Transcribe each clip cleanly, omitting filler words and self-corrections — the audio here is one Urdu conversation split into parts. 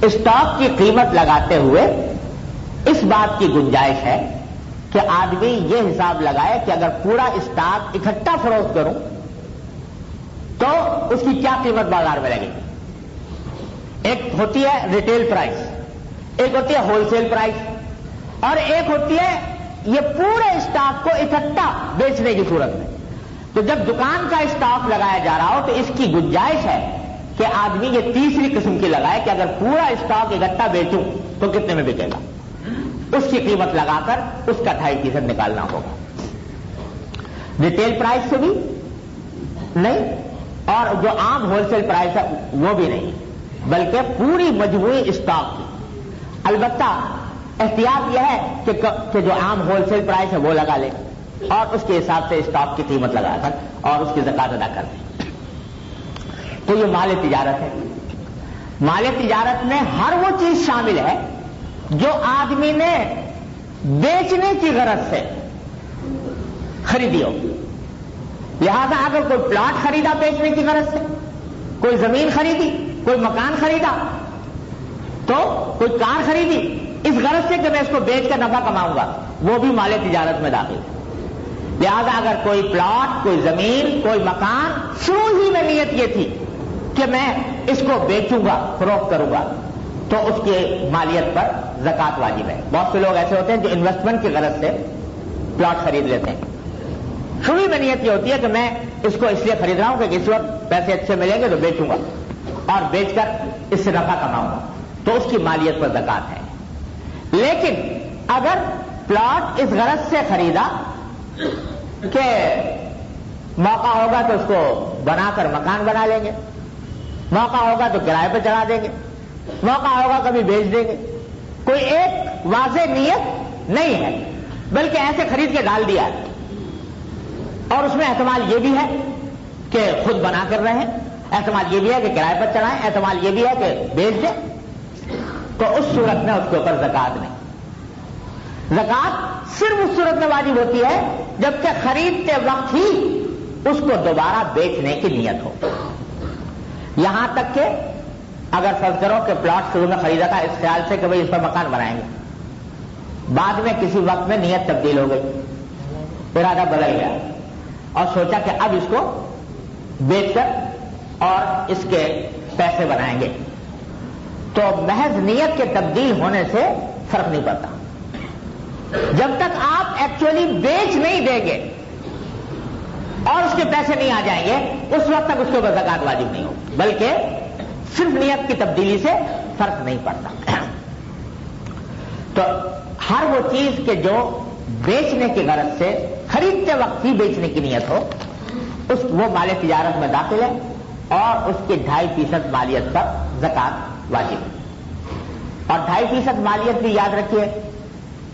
اسٹاک کی قیمت لگاتے ہوئے اس بات کی گنجائش ہے کہ آدمی یہ حساب لگائے کہ اگر پورا اسٹاک اکٹھا فروخت کروں تو اس کی کیا قیمت بازار میں لگے گی. ایک ہوتی ہے ریٹیل پرائس, ایک ہوتی ہے ہول سیل پرائس, اور ایک ہوتی ہے یہ پورے اسٹاک کو اکٹھا بیچنے کی صورت میں. تو جب دکان کا اسٹاک لگایا جا رہا ہو تو اس کی گنجائش ہے کہ آدمی یہ تیسری قسم کی لگائے کہ اگر پورا اسٹاک اکٹھا بیچوں تو کتنے میں بکے گا, اس کی قیمت لگا کر اس کا 2.5% نکالنا ہوگا. ریٹیل پرائس سے بھی نہیں اور جو عام ہول سیل پرائس ہے وہ بھی نہیں, بلکہ پوری مجموعی اسٹاک کی. البتہ احتیاط یہ ہے کہ جو عام ہول سیل پرائس ہے وہ لگا لے اور اس کے حساب سے اسٹاک کی قیمت لگا کر اور اس کی زکات ادا کر دیں. تو یہ مال تجارت ہے. مال تجارت میں ہر وہ چیز شامل ہے جو آدمی نے بیچنے کی غرض سے خریدی ہو. لہذا اگر کوئی پلاٹ خریدا بیچنے کی غرض سے, کوئی زمین خریدی, کوئی مکان خریدا, تو کوئی کار خریدی اس غرض سے کہ میں اس کو بیچ کر نفع کماؤں گا, وہ بھی مال تجارت میں داخل ہے. لہذا اگر کوئی پلاٹ, کوئی زمین, کوئی مکان شروع ہی میں نیت یہ تھی کہ میں اس کو بیچوں گا, فروخت کروں گا, تو اس کے مالیت پر زکات واجب ہے. بہت سے لوگ ایسے ہوتے ہیں جو انویسٹمنٹ کی غرض سے پلاٹ خرید لیتے ہیں. شروع میں نیت یہ ہوتی ہے کہ میں اس کو اس لیے خرید رہا ہوں کہ اس وقت پیسے اچھے ملیں گے تو بیچوں گا اور بیچ کر اس سے نفع کماؤں گا, تو اس کی مالیت پر زکات ہے. لیکن اگر پلاٹ اس غرض سے خریدا کہ موقع ہوگا تو اس کو بنا کر مکان بنا لیں گے, موقع ہوگا تو کرائے پہ چڑھا دیں گے, موقع ہوگا کبھی بیچ دیں گے, کوئی ایک واضح نیت نہیں ہے بلکہ ایسے خرید کے ڈال دیا ہے, اور اس میں احتمال یہ بھی ہے کہ خود بنا کر رہے ہیں, احتمال یہ بھی ہے کہ کرائے پر چڑھائیں, احتمال یہ بھی ہے کہ بیچ دیں, تو اس صورت میں اس کے اوپر زکات نہیں. زکات صرف اس صورت میں واجب ہوتی ہے جبکہ خریدتے وقت ہی اس کو دوبارہ بیچنے کی نیت ہو. یہاں تک کہ اگر فرض کرو کہ پلاٹ شروع میں خریدا تھا اس خیال سے کہ بھئی اس پر مکان بنائیں گے, بعد میں کسی وقت میں نیت تبدیل ہو گئی, ارادہ بدل گیا اور سوچا کہ اب اس کو بیچ کر اور اس کے پیسے بنائیں گے, تو محض نیت کے تبدیل ہونے سے فرق نہیں پڑتا. جب تک آپ ایکچولی بیچ نہیں دیں گے اور اس کے پیسے نہیں آ جائیں گے اس وقت تک اس کے اوپر زکات واجب نہیں ہوگی, بلکہ صرف نیت کی تبدیلی سے فرق نہیں پڑتا. تو ہر وہ چیز کے جو بیچنے کی غرض سے خریدتے وقت ہی بیچنے کی نیت ہو وہ مال تجارت میں داخل ہے اور اس کے 2.5% مالیت پر زکات واجب ہے. اور 2.5% مالیت بھی یاد رکھیے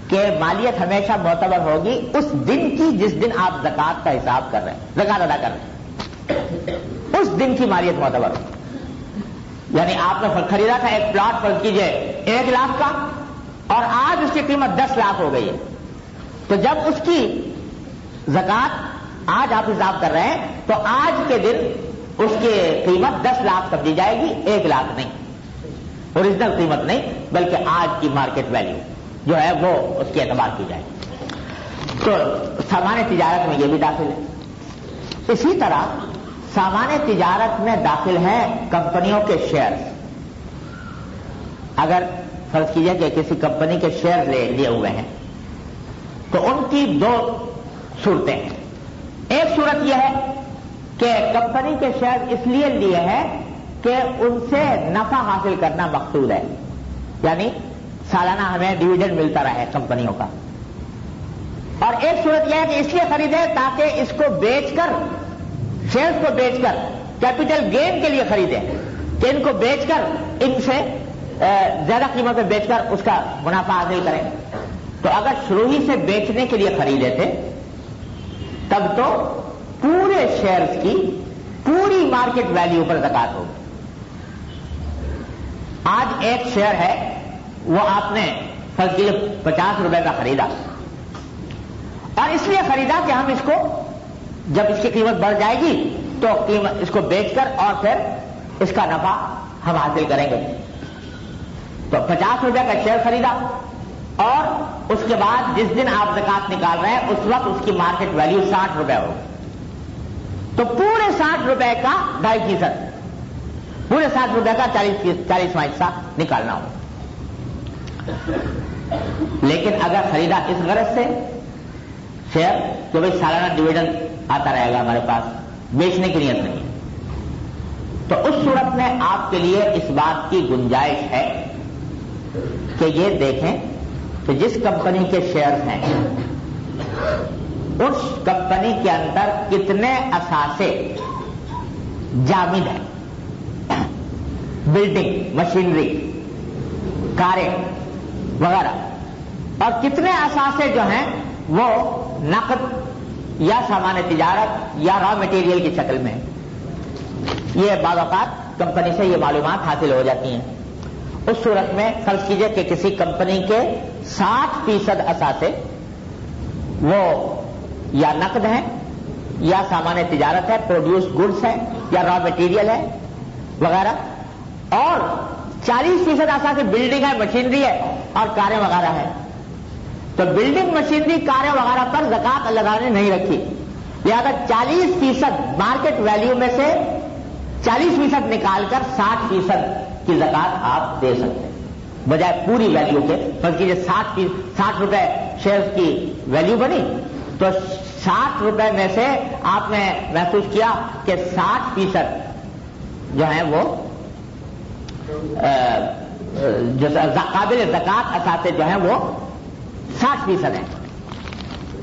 کہ مالیت ہمیشہ معتبر ہوگی اس دن کی جس دن آپ زکات کا حساب کر رہے ہیں, زکات ادا کر رہے ہیں, اس دن کی مالیت معتبر ہوگی. یعنی آپ نے خریدا تھا ایک پلاٹ فرض کیجئے 1 لاکھ کا اور آج اس کی قیمت 10 لاکھ ہو گئی ہے, تو جب اس کی زکات آج آپ حساب کر رہے ہیں تو آج کے دن اس کی قیمت 10 لاکھ سمجھی جائے گی, 1 لاکھ نہیں, اوریجنل قیمت نہیں بلکہ آج کی مارکیٹ ویلیو جو ہے وہ اس کی اعتبار کی جائے. تو سامان تجارت میں یہ بھی داخل ہے. اسی طرح سامان تجارت میں داخل ہیں کمپنیوں کے شیئر. اگر فرض کیجئے کہ کسی کمپنی کے شیئر لیے ہوئے ہیں تو ان کی 2 صورتیں ہیں. ایک صورت یہ ہے کہ کمپنی کے شیئر اس لیے لیے ہیں کہ ان سے نفع حاصل کرنا مقصود ہے, یعنی سالانہ ہمیں ڈویڈنڈ ملتا رہے کمپنیوں کا. اور ایک صورت یہ ہے کہ اس لیے خریدے تاکہ اس کو بیچ کر, شیئرز کو بیچ کر کیپٹل گین کے لیے خریدے کہ ان کو بیچ کر ان سے زیادہ قیمت میں بیچ کر اس کا منافع حاصل کریں. تو اگر شروع ہی سے بیچنے کے لیے خریدے تھے تب تو پورے شیئرز کی پوری مارکیٹ ویلیو پر زکات ہوگی. آج ایک شیئر ہے وہ آپ نے فرض کیجیے 50 روپے کا خریدا اور اس لیے خریدا کہ ہم اس کو جب اس کی قیمت بڑھ جائے گی تو اس کو بیچ کر اور پھر اس کا نفع ہم حاصل کریں گے. تو 50 روپے کا شیئر خریدا اور اس کے بعد جس دن آپ زکات نکال رہے ہیں اس وقت اس کی مارکیٹ ویلیو 60 روپے ہو، تو پورے 60 روپے کا 2.5%، پورے 60 روپے کا 40واں حصہ نکالنا ہو۔ لیکن اگر خریدا اس غرض سے شیئر تو بھائی سالانہ ڈویڈنڈ آتا رہے گا ہمارے پاس، بیچنے کی نیت نہیں، تو اس صورت میں آپ کے لیے اس بات کی گنجائش ہے کہ یہ دیکھیں کہ جس کمپنی کے شیئرز ہیں اس کمپنی کے اندر کتنے اثاثے جامد ہیں، بلڈنگ، مشینری، کاریں وغیرہ، اور کتنے اثاثے جو ہیں وہ نقد یا سامان تجارت یا را مٹیریل کی شکل میں۔ یہ بعض اوقات کمپنی سے یہ معلومات حاصل ہو جاتی ہیں۔ اس صورت میں فرض کیجئے کہ کسی کمپنی کے 60% اثاثے وہ یا نقد ہیں یا سامان تجارت ہے، پروڈیوس گڈس ہے یا را مٹیریل ہے وغیرہ، اور 40% اثاثے بلڈنگ ہے، مشینری ہے اور کاریں وغیرہ ہے، تو بلڈنگ، مشینری، کاریں وغیرہ پر زکات اللہ تعالیٰ نے نہیں رکھی، لہذا 40% مارکیٹ ویلیو میں سے 40% نکال کر 60% کی زکات آپ دے سکتے ہیں بجائے پوری ویلیو کے۔ فرض کیجیے 60 روپے شیئرز کی ویلیو بنی تو 60 روپے میں سے آپ نے محسوس کیا کہ 60% جو ہیں وہ جو قابل زکات اثاثے جو ہیں وہ 60% ہیں،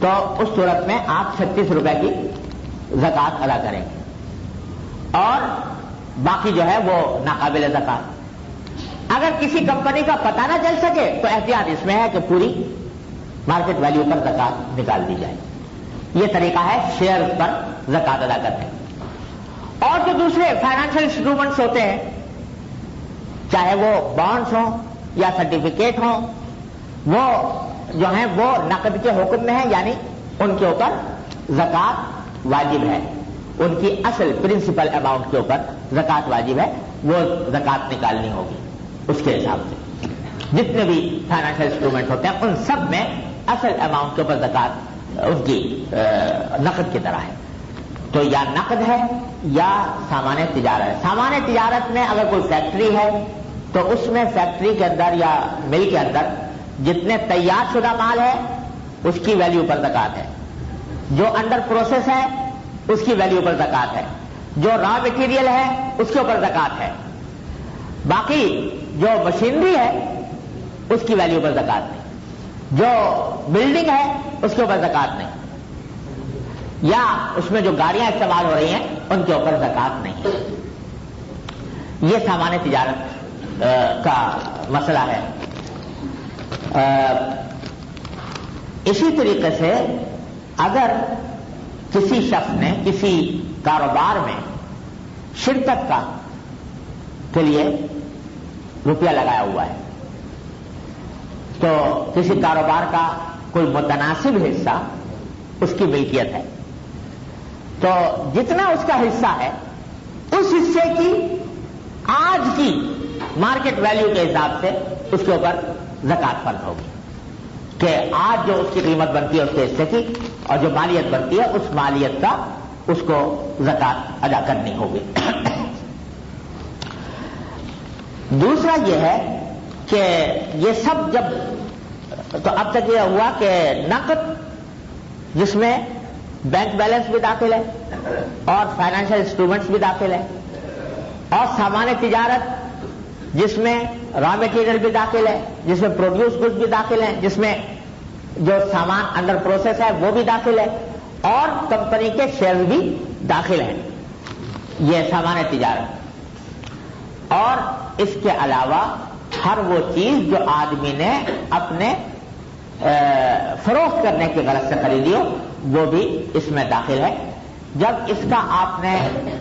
تو اس صورت میں آپ 36 روپے کی زکات ادا کریں گے اور باقی جو ہے وہ ناقابل زکات۔ اگر کسی کمپنی کا پتہ نہ چل سکے تو احتیاط اس میں ہے کہ پوری مارکیٹ ویلیو پر زکات نکال دی جائے۔ یہ طریقہ ہے شیئر پر زکات ادا کرنے۔ اور جو دوسرے فائنینشیل انسٹرومنٹس ہوتے ہیں، چاہے وہ بانڈز ہوں یا سرٹیفکیٹ ہوں، وہ جو ہیں وہ نقد کے حکم میں ہیں، یعنی ان کے اوپر زکات واجب ہے، ان کی اصل پرنسپل اماؤنٹ کے اوپر زکات واجب ہے، وہ زکات نکالنی ہوگی اس کے حساب سے۔ جتنے بھی فائنینشیل انسٹرومنٹ ہوتے ہیں ان سب میں اصل اماؤنٹ کے اوپر زکات ان کی نقد کی طرح ہے، تو یا نقد ہے یا سامان تجارت ہے۔ سامان تجارت میں اگر کوئی فیکٹری ہے تو اس میں فیکٹری کے اندر یا مل کے اندر جتنے تیار شدہ مال ہے اس کی ویلیو پر زکات ہے، جو انڈر پروسیس ہے اس کی ویلیو پر زکات ہے، جو را مٹیریل ہے اس کے اوپر زکات ہے، باقی جو مشینری ہے اس کی ویلیو پر زکات نہیں، جو بلڈنگ ہے اس کے اوپر زکات نہیں، یا اس میں جو گاڑیاں استعمال ہو رہی ہیں ان کے اوپر زکات نہیں۔ یہ سامان تجارت کا مسئلہ ہے۔ اسی طریقے سے اگر کسی شخص نے کسی کاروبار میں شرکت کے لیے روپیہ لگایا ہوا ہے، تو کسی کاروبار کا کوئی متناسب حصہ اس کی ملکیت ہے، تو جتنا اس کا حصہ ہے اس حصے کی آج کی مارکیٹ ویلیو کے حساب سے اس کے اوپر زکات فرض ہوگی کہ آج جو اس کی قیمت بنتی ہے اس کے حصے کی اور جو مالیت بنتی ہے اس مالیت کا اس کو زکات ادا کرنی ہوگی۔ دوسرا یہ ہے کہ یہ سب جب تو اب تک یہ ہوا کہ نقد جس میں بینک بیلنس بھی داخل ہے اور فائنینشیل انسٹرومنٹس بھی داخل ہے، اور سامان تجارت جس میں را مٹیریل بھی داخل ہے، جس میں پروڈیوس گڈ بھی داخل ہیں، جس میں جو سامان انڈر پروسیس ہے وہ بھی داخل ہے، اور کمپنی کے شیئر بھی داخل ہیں، یہ سامان تجارت۔ اور اس کے علاوہ ہر وہ چیز جو آدمی نے اپنے فروخت کرنے کی غرض سے خریدی ہو وہ بھی اس میں داخل ہے۔ جب اس کا آپ نے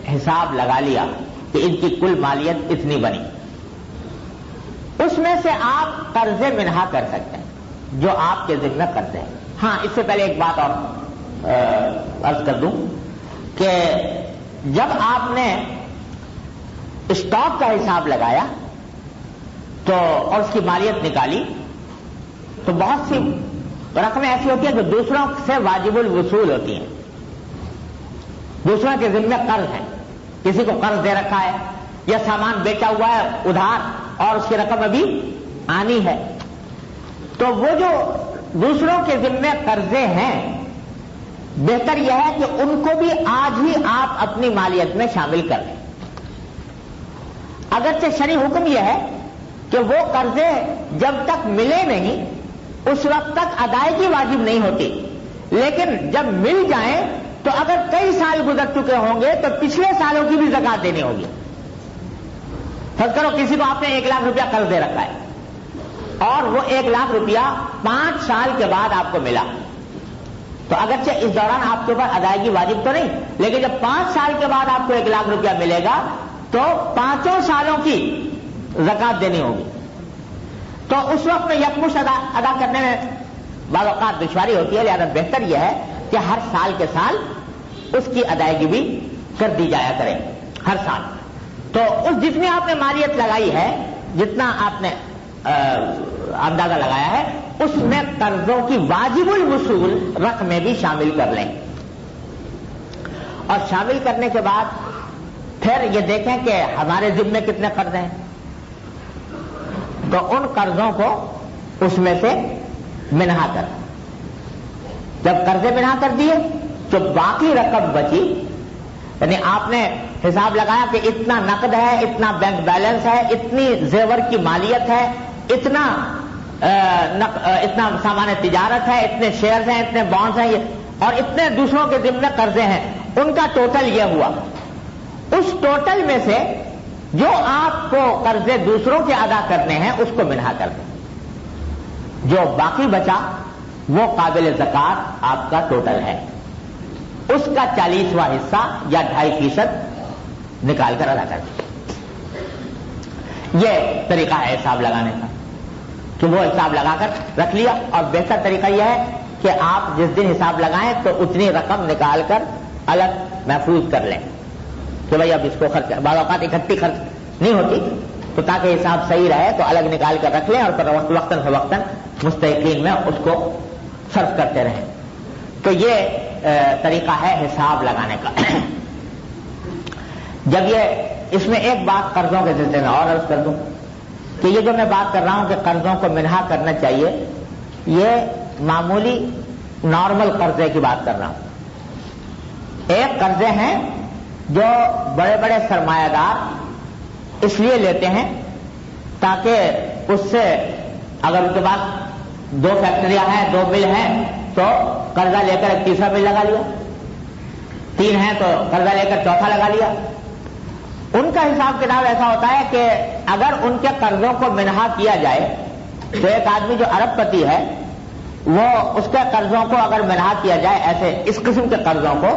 حساب لگا لیا کہ ان کی کل مالیت اتنی بنی، اس میں سے آپ قرض منہا کر سکتے ہیں جو آپ کے ذمہ قرض ہے۔ ہاں، اس سے پہلے ایک بات اور عرض کر دوں کہ جب آپ نے اسٹاک کا حساب لگایا تو اور اس کی مالیت نکالی تو بہت سی رقمیں ایسی ہوتی ہیں جو دوسروں سے واجب الوصول ہوتی ہیں، دوسروں کے ذمہ قرض ہے، کسی کو قرض دے رکھا ہے یا سامان بیچا ہوا ہے ادھار اور اس کی رقم ابھی آنی ہے، تو وہ جو دوسروں کے ذمہ قرضے ہیں بہتر یہ ہے کہ ان کو بھی آج ہی آپ اپنی مالیت میں شامل کر لیں۔ اگرچہ شرعی حکم یہ ہے کہ وہ قرضے جب تک ملے نہیں اس وقت تک ادائیگی واجب نہیں ہوتی، لیکن جب مل جائیں تو اگر کئی سال گزر چکے ہوں گے تو پچھلے سالوں کی بھی زکات دینی ہوگی۔ فرض کرو کسی کو آپ نے 1 لاکھ روپیہ قرض دے رکھا ہے اور وہ 1 لاکھ روپیہ 5 سال کے بعد آپ کو ملا، تو اگرچہ اس دوران آپ کے اوپر ادائیگی واجب تو نہیں، لیکن جب 5 سال کے بعد آپ کو 1 لاکھ روپیہ ملے گا تو 5 سالوں کی زکات دینی ہوگی۔ تو اس وقت میں یکمشت ادا کرنے میں بعض اوقات دشواری ہوتی ہے، لہذا بہتر یہ ہے کہ ہر سال کے سال اس کی ادائیگی بھی کر دی جایا کرے ہر سال۔ تو اس جتنی آپ نے مالیت لگائی ہے، جتنا آپ نے اندازہ لگایا ہے، اس میں قرضوں کی واجب الوصول رقمیں بھی شامل کر لیں، اور شامل کرنے کے بعد پھر یہ دیکھیں کہ ہمارے ذمے کتنے قرض ہیں، تو ان قرضوں کو اس میں سے منہا کر، جب قرضے منہا کر دیے تو باقی رقم بچی، یعنی آپ نے حساب لگایا کہ اتنا نقد ہے، اتنا بینک بیلنس ہے، اتنی زیور کی مالیت ہے، اتنا سامان تجارت ہے، اتنے شیئرز ہیں، اتنے بانڈز ہیں اور اتنے دوسروں کے ذمہ قرضے ہیں، ان کا ٹوٹل یہ ہوا۔ اس ٹوٹل میں سے جو آپ کو قرضے دوسروں کے ادا کرنے ہیں اس کو منہا کر دیں، جو باقی بچا وہ قابل زکات آپ کا ٹوٹل ہے، اس کا 40واں حصہ یا 2.5% نکال کر ادا کر دیں۔ یہ طریقہ ہے حساب لگانے کا کہ وہ حساب لگا کر رکھ لیا، اور بہتر طریقہ یہ ہے کہ آپ جس دن حساب لگائیں تو اتنی رقم نکال کر الگ محفوظ کر لیں کہ بھائی اب اس کو خرچ، بعض اوقات اکٹھی خرچ نہیں ہوتی، تو تاکہ حساب صحیح رہے تو الگ نکال کر رکھ لیں اور پھر وقتاً فوقتاً مستحقین میں اس کو صرف کرتے رہیں۔ تو یہ طریقہ ہے حساب لگانے کا۔ جب یہ اس میں ایک بات قرضوں کے سلسلے میں اور عرض کر دوں کہ یہ جو میں بات کر رہا ہوں کہ قرضوں کو منہا کرنا چاہیے، یہ معمولی نارمل قرضے کی بات کر رہا ہوں۔ ایک قرضے ہیں جو بڑے بڑے سرمایہ دار اس لیے لیتے ہیں تاکہ اس سے اگر ان کے پاس 2 فیکٹریاں ہیں، 2 مل ہیں تو قرضہ لے کر ایک تیسرا مل لگا لیا، 3 ہیں تو قرضہ لے کر چوتھا لگا لیا۔ ان کا حساب کتاب ایسا ہوتا ہے کہ اگر ان کے قرضوں کو منہا کیا جائے تو ایک آدمی جو ارب پتی ہے وہ اس کے قرضوں کو اگر منہا کیا جائے ایسے اس قسم کے قرضوں کو،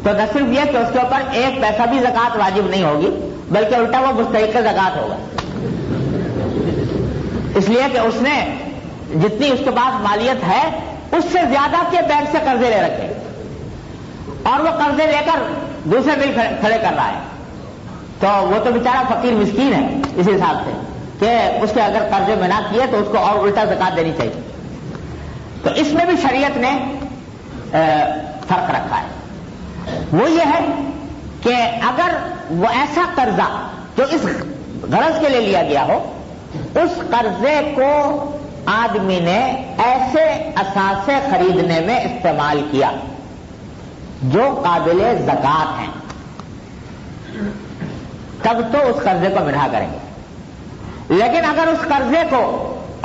تو نہ صرف یہ کہ اس کے اوپر 1 پیسہ بھی زکات واجب نہیں ہوگی بلکہ الٹا وہ مستحق زکات ہوگا، اس لیے کہ اس نے جتنی اس کے پاس مالیت ہے اس سے زیادہ کے بینک سے قرضے لے رکھے اور وہ قرضے لے کر دوسرے مل کھڑے کر رہا ہے، تو وہ تو بیچارہ فقیر مسکین ہے اس حساب سے کہ اس کے اگر قرضے منع کیے تو اس کو اور الٹا زکات دینی چاہیے۔ تو اس میں بھی شریعت نے فرق رکھا ہے، وہ یہ ہے کہ اگر وہ ایسا قرضہ جو اس غرض کے لیے لیا گیا ہو، اس قرضے کو آدمی نے ایسے اثاثے خریدنے میں استعمال کیا جو قابل زکات ہیں، تب تو اس قرضے کو منہا کریں گے۔ لیکن اگر اس قرضے کو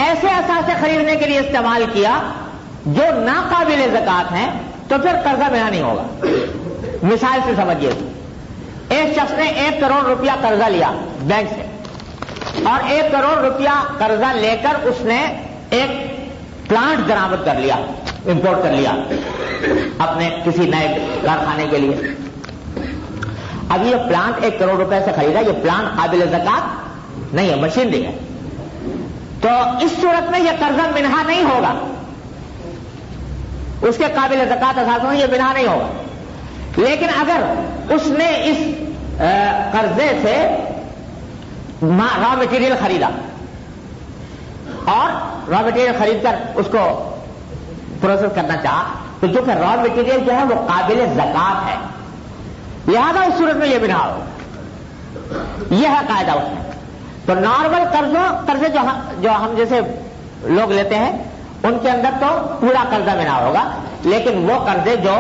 ایسے اثاثے خریدنے کے لیے استعمال کیا جو ناقابل زکات ہیں تو پھر قرضہ منہا نہیں ہوگا۔ مثال سے سمجھیے، ایک شخص نے 1 کروڑ روپیہ قرضہ لیا بینک سے اور 1 کروڑ روپیہ قرضہ لے کر اس نے ایک پلانٹ درآمد کر لیا، امپورٹ کر لیا اپنے کسی نئے کارخانے کے لیے۔ اب یہ پلانٹ 1 کروڑ روپے سے خریدا، یہ پلانٹ قابل زکات نہیں ہے، مشینری ہے، تو اس صورت میں یہ قرضہ منہا نہیں ہوگا، اس کے قابل زکات اثاثوں یہ منہا نہیں ہوگا۔ لیکن اگر اس نے اس قرضے سے را مٹیریل خریدا اور را مٹیریل خرید کر اس کو پروسیس کرنا چاہا تو جو کہ را مٹیریل جو ہے وہ قابل زکات ہے، لہذا اس صورت میں یہ بنا ہو، یہ ہے قاعدہ اس میں۔ تو نارمل قرضے جو ہم جیسے لوگ لیتے ہیں ان کے اندر تو پورا قرضہ بنا ہوگا، لیکن وہ قرضے جو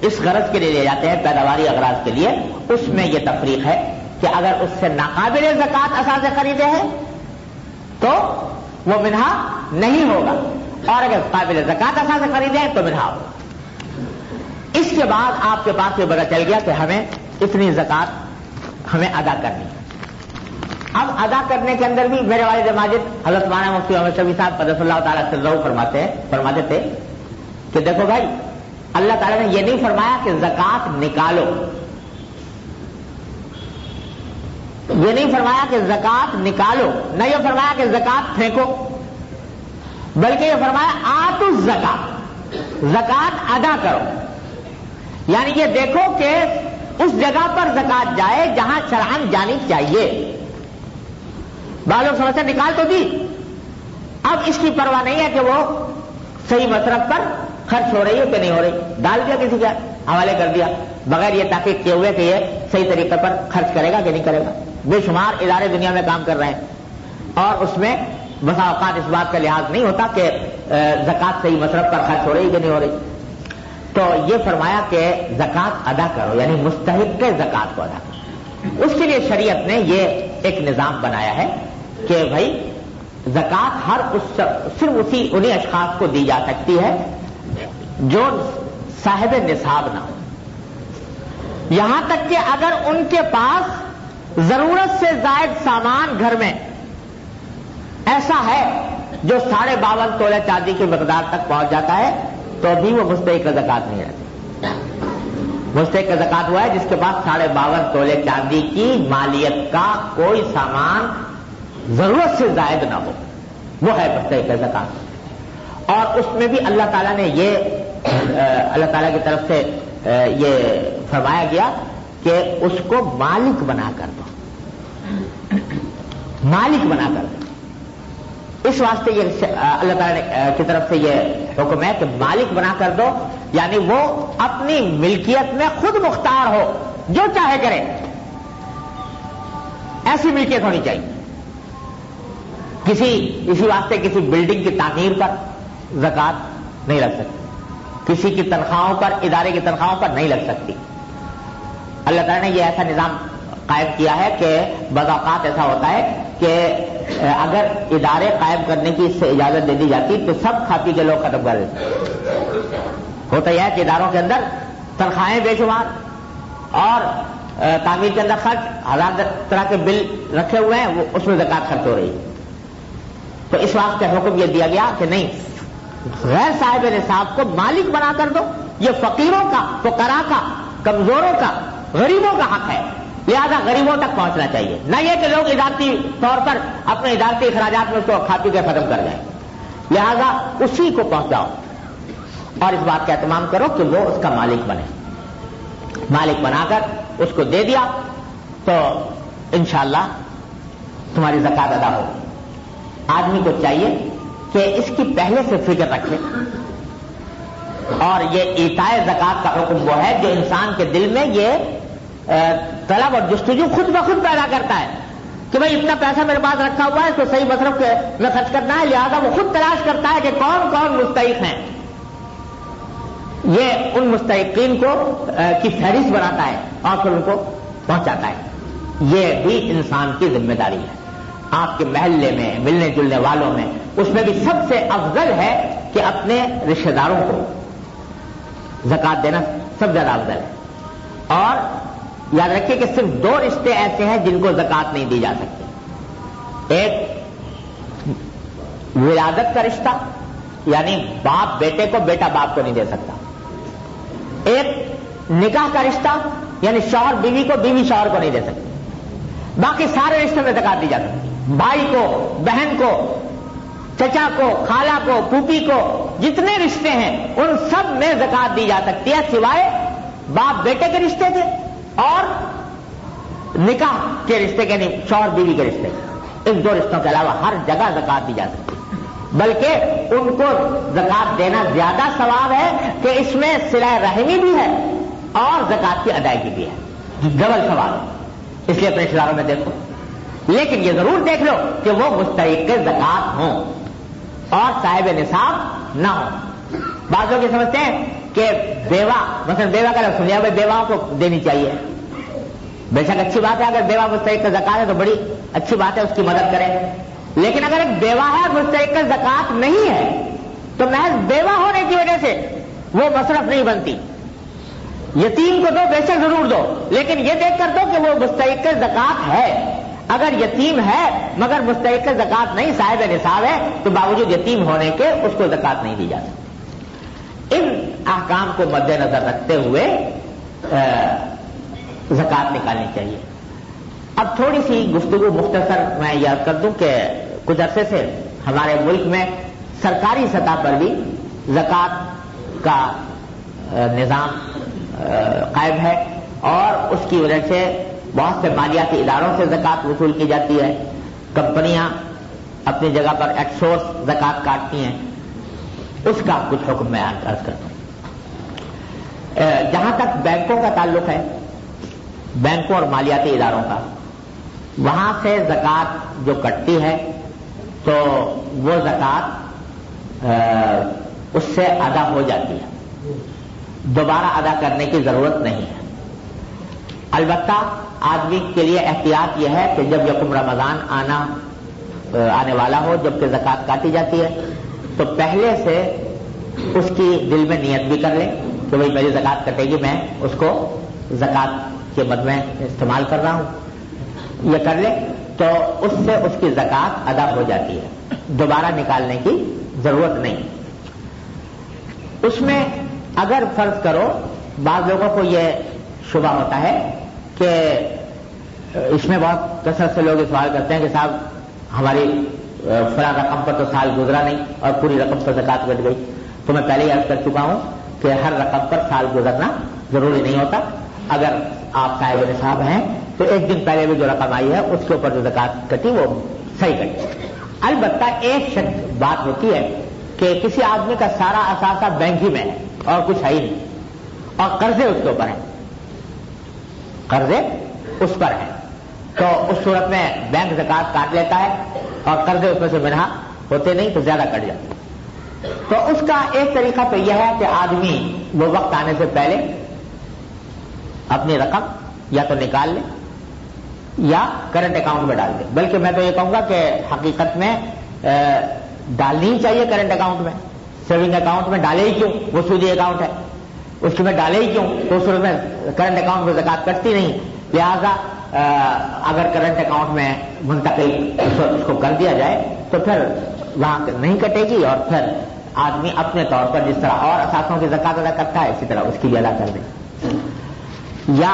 اس غرض کے لیے لے جاتے ہیں پیداواری اغراض کے لیے، اس میں یہ تفریق ہے کہ اگر اس سے ناقابل زکات اثاثے خریدے ہیں تو وہ منہا نہیں ہوگا، اور اگر قابل زکات اثاثے خریدے ہیں تو منہا ہوگا۔ اس کے بعد آپ کے پاس یہ پتہ چل گیا کہ ہمیں اتنی زکات ہمیں ادا کرنی ہے۔ اب ادا کرنے کے اندر بھی میرے والد ماجد حضرت مولانا مفتی محمد شفیع صاحب قدس اللہ تعالیٰ سرہ فرماتے تھے کہ دیکھو بھائی، اللہ تعالیٰ نے یہ نہیں فرمایا کہ زکات نکالو، یہ نہیں فرمایا کہ زکات نکالو، نہ یہ فرمایا کہ زکات پھینکو، بلکہ یہ فرمایا آتو الزکات، زکات ادا کرو۔ یعنی یہ دیکھو کہ اس جگہ پر زکات جائے جہاں شرعاً جانی چاہیے۔ بعض لوگ سمجھتے نکال تو دی، اب اس کی پرواہ نہیں ہے کہ وہ صحیح مصرف پر خرچ ہو رہی ہے کہ نہیں ہو رہی، ڈال دیا کسی کے حوالے کر دیا بغیر یہ تحقیق کیے ہوئے کہ یہ صحیح طریقے پر خرچ کرے گا کہ نہیں کرے گا۔ بے شمار ادارے دنیا میں کام کر رہے ہیں اور اس میں بسا اوقات اس بات کا لحاظ نہیں ہوتا کہ زکات صحیح مصرف پر خرچ ہو رہی ہے کہ نہیں ہو رہی۔ تو یہ فرمایا کہ زکات ادا کرو، یعنی مستحق کے زکات کو ادا کرو۔ اس کے لیے شریعت نے یہ ایک نظام بنایا ہے کہ بھائی زکات صرف انہی اشخاص کو دی جا سکتی ہے جو صاحب نصاب نہ ہو، یہاں تک کہ اگر ان کے پاس ضرورت سے زائد سامان گھر میں ایسا ہے جو 52.5 تولے چاندی کی مقدار تک پہنچ جاتا ہے تو بھی وہ مستحق زکات نہیں رہتی۔ مستحق زکات ہوا ہے جس کے پاس 52.5 تولے چاندی کی مالیت کا کوئی سامان ضرورت سے زائد نہ ہو، وہ ہے مستحق زکات۔ اور اس میں بھی اللہ تعالیٰ نے اللہ تعالیٰ کی طرف سے یہ فرمایا گیا کہ اس کو مالک بنا کر دو، مالک بنا کر دو۔ اس واسطے یہ اللہ تعالیٰ کی طرف سے یہ حکم ہے کہ مالک بنا کر دو، یعنی وہ اپنی ملکیت میں خود مختار ہو، جو چاہے کرے، ایسی ملکیت ہونی چاہیے۔ اسی واسطے کسی بلڈنگ کی تعمیر پر زکات نہیں لگ سکتی، کسی کی تنخواہوں پر، ادارے کی تنخواہوں پر نہیں لگ سکتی۔ اللہ تعالیٰ نے یہ ایسا نظام قائم کیا ہے کہ بعض اوقات ایسا ہوتا ہے کہ اگر ادارے قائم کرنے کی اس سے اجازت دے دی جاتی تو سب کھاتی کے لوگ ختم کر دیتے۔ ہوتا یہ ہے کہ اداروں کے اندر تنخواہیں بے شمار اور تعمیر کے اندر خرچ، 1000 طرح کے بل رکھے ہوئے ہیں، وہ اس میں زکات خرچ ہو رہی ہے۔ تو اس واسطے حکم یہ دیا گیا کہ نہیں، غیر صاحب نصاب کو مالک بنا کر دو۔ یہ فقیروں کا، فقراء کا، کمزوروں کا، غریبوں کا حق ہے، لہذا غریبوں تک پہنچنا چاہیے، نہ یہ کہ لوگ ادارتی طور پر اپنے ادارتی اخراجات میں اس کو کھا پی کے ختم کر جائیں، لہذا اسی کو پہنچاؤ اور اس بات کا اہتمام کرو کہ وہ اس کا مالک بنے۔ مالک بنا کر اس کو دے دیا تو انشاءاللہ تمہاری زکات ادا ہوگی۔ آدمی کو چاہیے کہ اس کی پہلے سے فکر رکھے، اور یہ ایتائے زکات کا حکم وہ ہے جو انسان کے دل میں یہ طلب اور جستجو خود بخود پیدا کرتا ہے کہ بھائی اتنا پیسہ میرے پاس رکھا ہوا ہے، اس کو صحیح مصرف میں خرچ کرنا ہے، لہذا وہ خود تلاش کرتا ہے کہ کون کون مستحق ہیں، یہ ان مستحقین کی فہرست بناتا ہے اور پھر ان کو پہنچاتا ہے۔ یہ بھی انسان کی ذمہ داری ہے۔ آپ کے محلے میں، ملنے جلنے والوں میں، اس میں بھی سب سے افضل ہے کہ اپنے رشتہ داروں کو زکات دینا سب زیادہ افضل ہے۔ اور یاد رکھیے کہ صرف 2 رشتے ایسے ہیں جن کو زکات نہیں دی جا سکتی۔ ایک ولادت کا رشتہ، یعنی باپ بیٹے کو، بیٹا باپ کو نہیں دے سکتا۔ ایک نکاح کا رشتہ، یعنی شوہر بیوی کو، بیوی شوہر کو نہیں دے سکتی۔ باقی سارے رشتوں میں زکات دی جا سکتی، بھائی کو، بہن کو، چچا کو، خالہ کو، پھوپھی کو، جتنے رشتے ہیں ان سب میں زکات دی جا سکتی ہے، سوائے باپ بیٹے کے رشتے کے اور نکاح کے رشتے کے، نہیں شوہر بیوی کے رشتے کے۔ ان 2 رشتوں کے علاوہ ہر جگہ زکات دی جا سکتی ہے۔ بلکہ ان کو زکات دینا زیادہ ثواب ہے کہ اس میں صلہ رحمی بھی ہے اور زکات کی ادائیگی بھی ہے، ڈبل ثواب ہے۔ اس لیے اپنے رشتہ داروں میں دیکھو، لیکن یہ ضرور دیکھ لو کہ وہ مستحق زکات ہوں اور صاحب نصاب نہ ہو۔ بعض لوگ یہ سمجھتے ہیں کہ بیوہ، مثلا بیوہ کا لفظ سنیا، بھائی بیواؤں کو دینی چاہیے، بے شک اچھی بات ہے، اگر بیوہ مستحق زکات ہے تو بڑی اچھی بات ہے، اس کی مدد کریں، لیکن اگر ایک بیوہ ہے مستحق زکات نہیں ہے تو محض بیوہ ہونے کی وجہ سے وہ مصرف نہیں بنتی۔ یتیم کو دو، بے شک ضرور دو، لیکن یہ دیکھ کر دو کہ وہ مستحق زکات ہے۔ اگر یتیم ہے مگر مستحق زکات نہیں، صاحب نصاب ہے، تو باوجود یتیم ہونے کے اس کو زکات نہیں دی جا سکتی۔ ان احکام کو مد نظر رکھتے ہوئے زکات نکالنی چاہیے۔ اب تھوڑی سی گفتگو مختصر میں یاد کر دوں کہ کچھ عرصے سے ہمارے ملک میں سرکاری سطح پر بھی زکات کا نظام قائم ہے، اور اس کی وجہ سے بہت سے مالیاتی اداروں سے زکات وصول کی جاتی ہے، کمپنیاں اپنی جگہ پر ایٹ سورس زکات کاٹتی ہیں۔ اس کا کچھ حکم میں عرض کرتا ہوں۔ جہاں تک بینکوں کا تعلق ہے، بینکوں اور مالیاتی اداروں کا، وہاں سے زکات جو کٹتی ہے تو وہ زکات اس سے ادا ہو جاتی ہے، دوبارہ ادا کرنے کی ضرورت نہیں ہے۔ البتہ آدمی کے لیے احتیاط یہ ہے کہ جب یکم رمضان آنے والا ہو، جبکہ زکات کاٹی جاتی ہے، تو پہلے سے اس کی دل میں نیت بھی کر لے کہ بھئی میری زکات کٹے گی، میں اس کو زکات کے مد میں استعمال کر رہا ہوں، یہ کر لے تو اس سے اس کی زکات ادا ہو جاتی ہے، دوبارہ نکالنے کی ضرورت نہیں۔ اس میں اگر فرض کرو، بعض لوگوں کو یہ شبہ ہوتا ہے کہ اس میں بہت کثرت سے لوگ سوال کرتے ہیں کہ صاحب ہماری فلاں رقم پر تو سال گزرا نہیں اور پوری رقم پر زکات کٹ گئی۔ تو میں پہلے ہی عرض کر چکا ہوں کہ ہر رقم پر سال گزرنا ضروری نہیں ہوتا۔ اگر آپ صاحب نصاب ہیں تو ایک دن پہلے بھی جو رقم آئی ہے اس کے اوپر جو زکات کٹی وہ صحیح کٹی۔ البتہ ایک بات ہوتی ہے کہ کسی آدمی کا سارا اثاثہ بینک ہی میں ہے اور کچھ ہے ہی نہیں، اور قرضے اس کے اوپر ہیں، قرضے اس پر ہیں، تو اس صورت میں بینک زکات کاٹ لیتا ہے اور قرضے اس میں سے منہا ہوتے نہیں تو زیادہ کٹ جاتے۔ تو اس کا ایک طریقہ تو یہ ہے کہ آدمی وہ وقت آنے سے پہلے اپنی رقم یا تو نکال لے یا کرنٹ اکاؤنٹ میں ڈال دے، بلکہ میں تو یہ کہوں گا کہ حقیقت میں ڈالنی ہی چاہیے کرنٹ اکاؤنٹ میں، سیونگ اکاؤنٹ میں ڈالے ہی کیوں، وہ سودی اکاؤنٹ ہے، اس میں ڈالے ہی کیوں، تو اس میں کرنٹ اکاؤنٹ میں زکات کٹتی نہیں، لہذا اگر کرنٹ اکاؤنٹ میں منتقل اس کو کر دیا جائے تو پھر وہاں نہیں کٹے گی، اور پھر آدمی اپنے طور پر جس طرح اور اثاثوں کی زکات ادا کرتا ہے اسی طرح اس کی بھی ادا کر دے، یا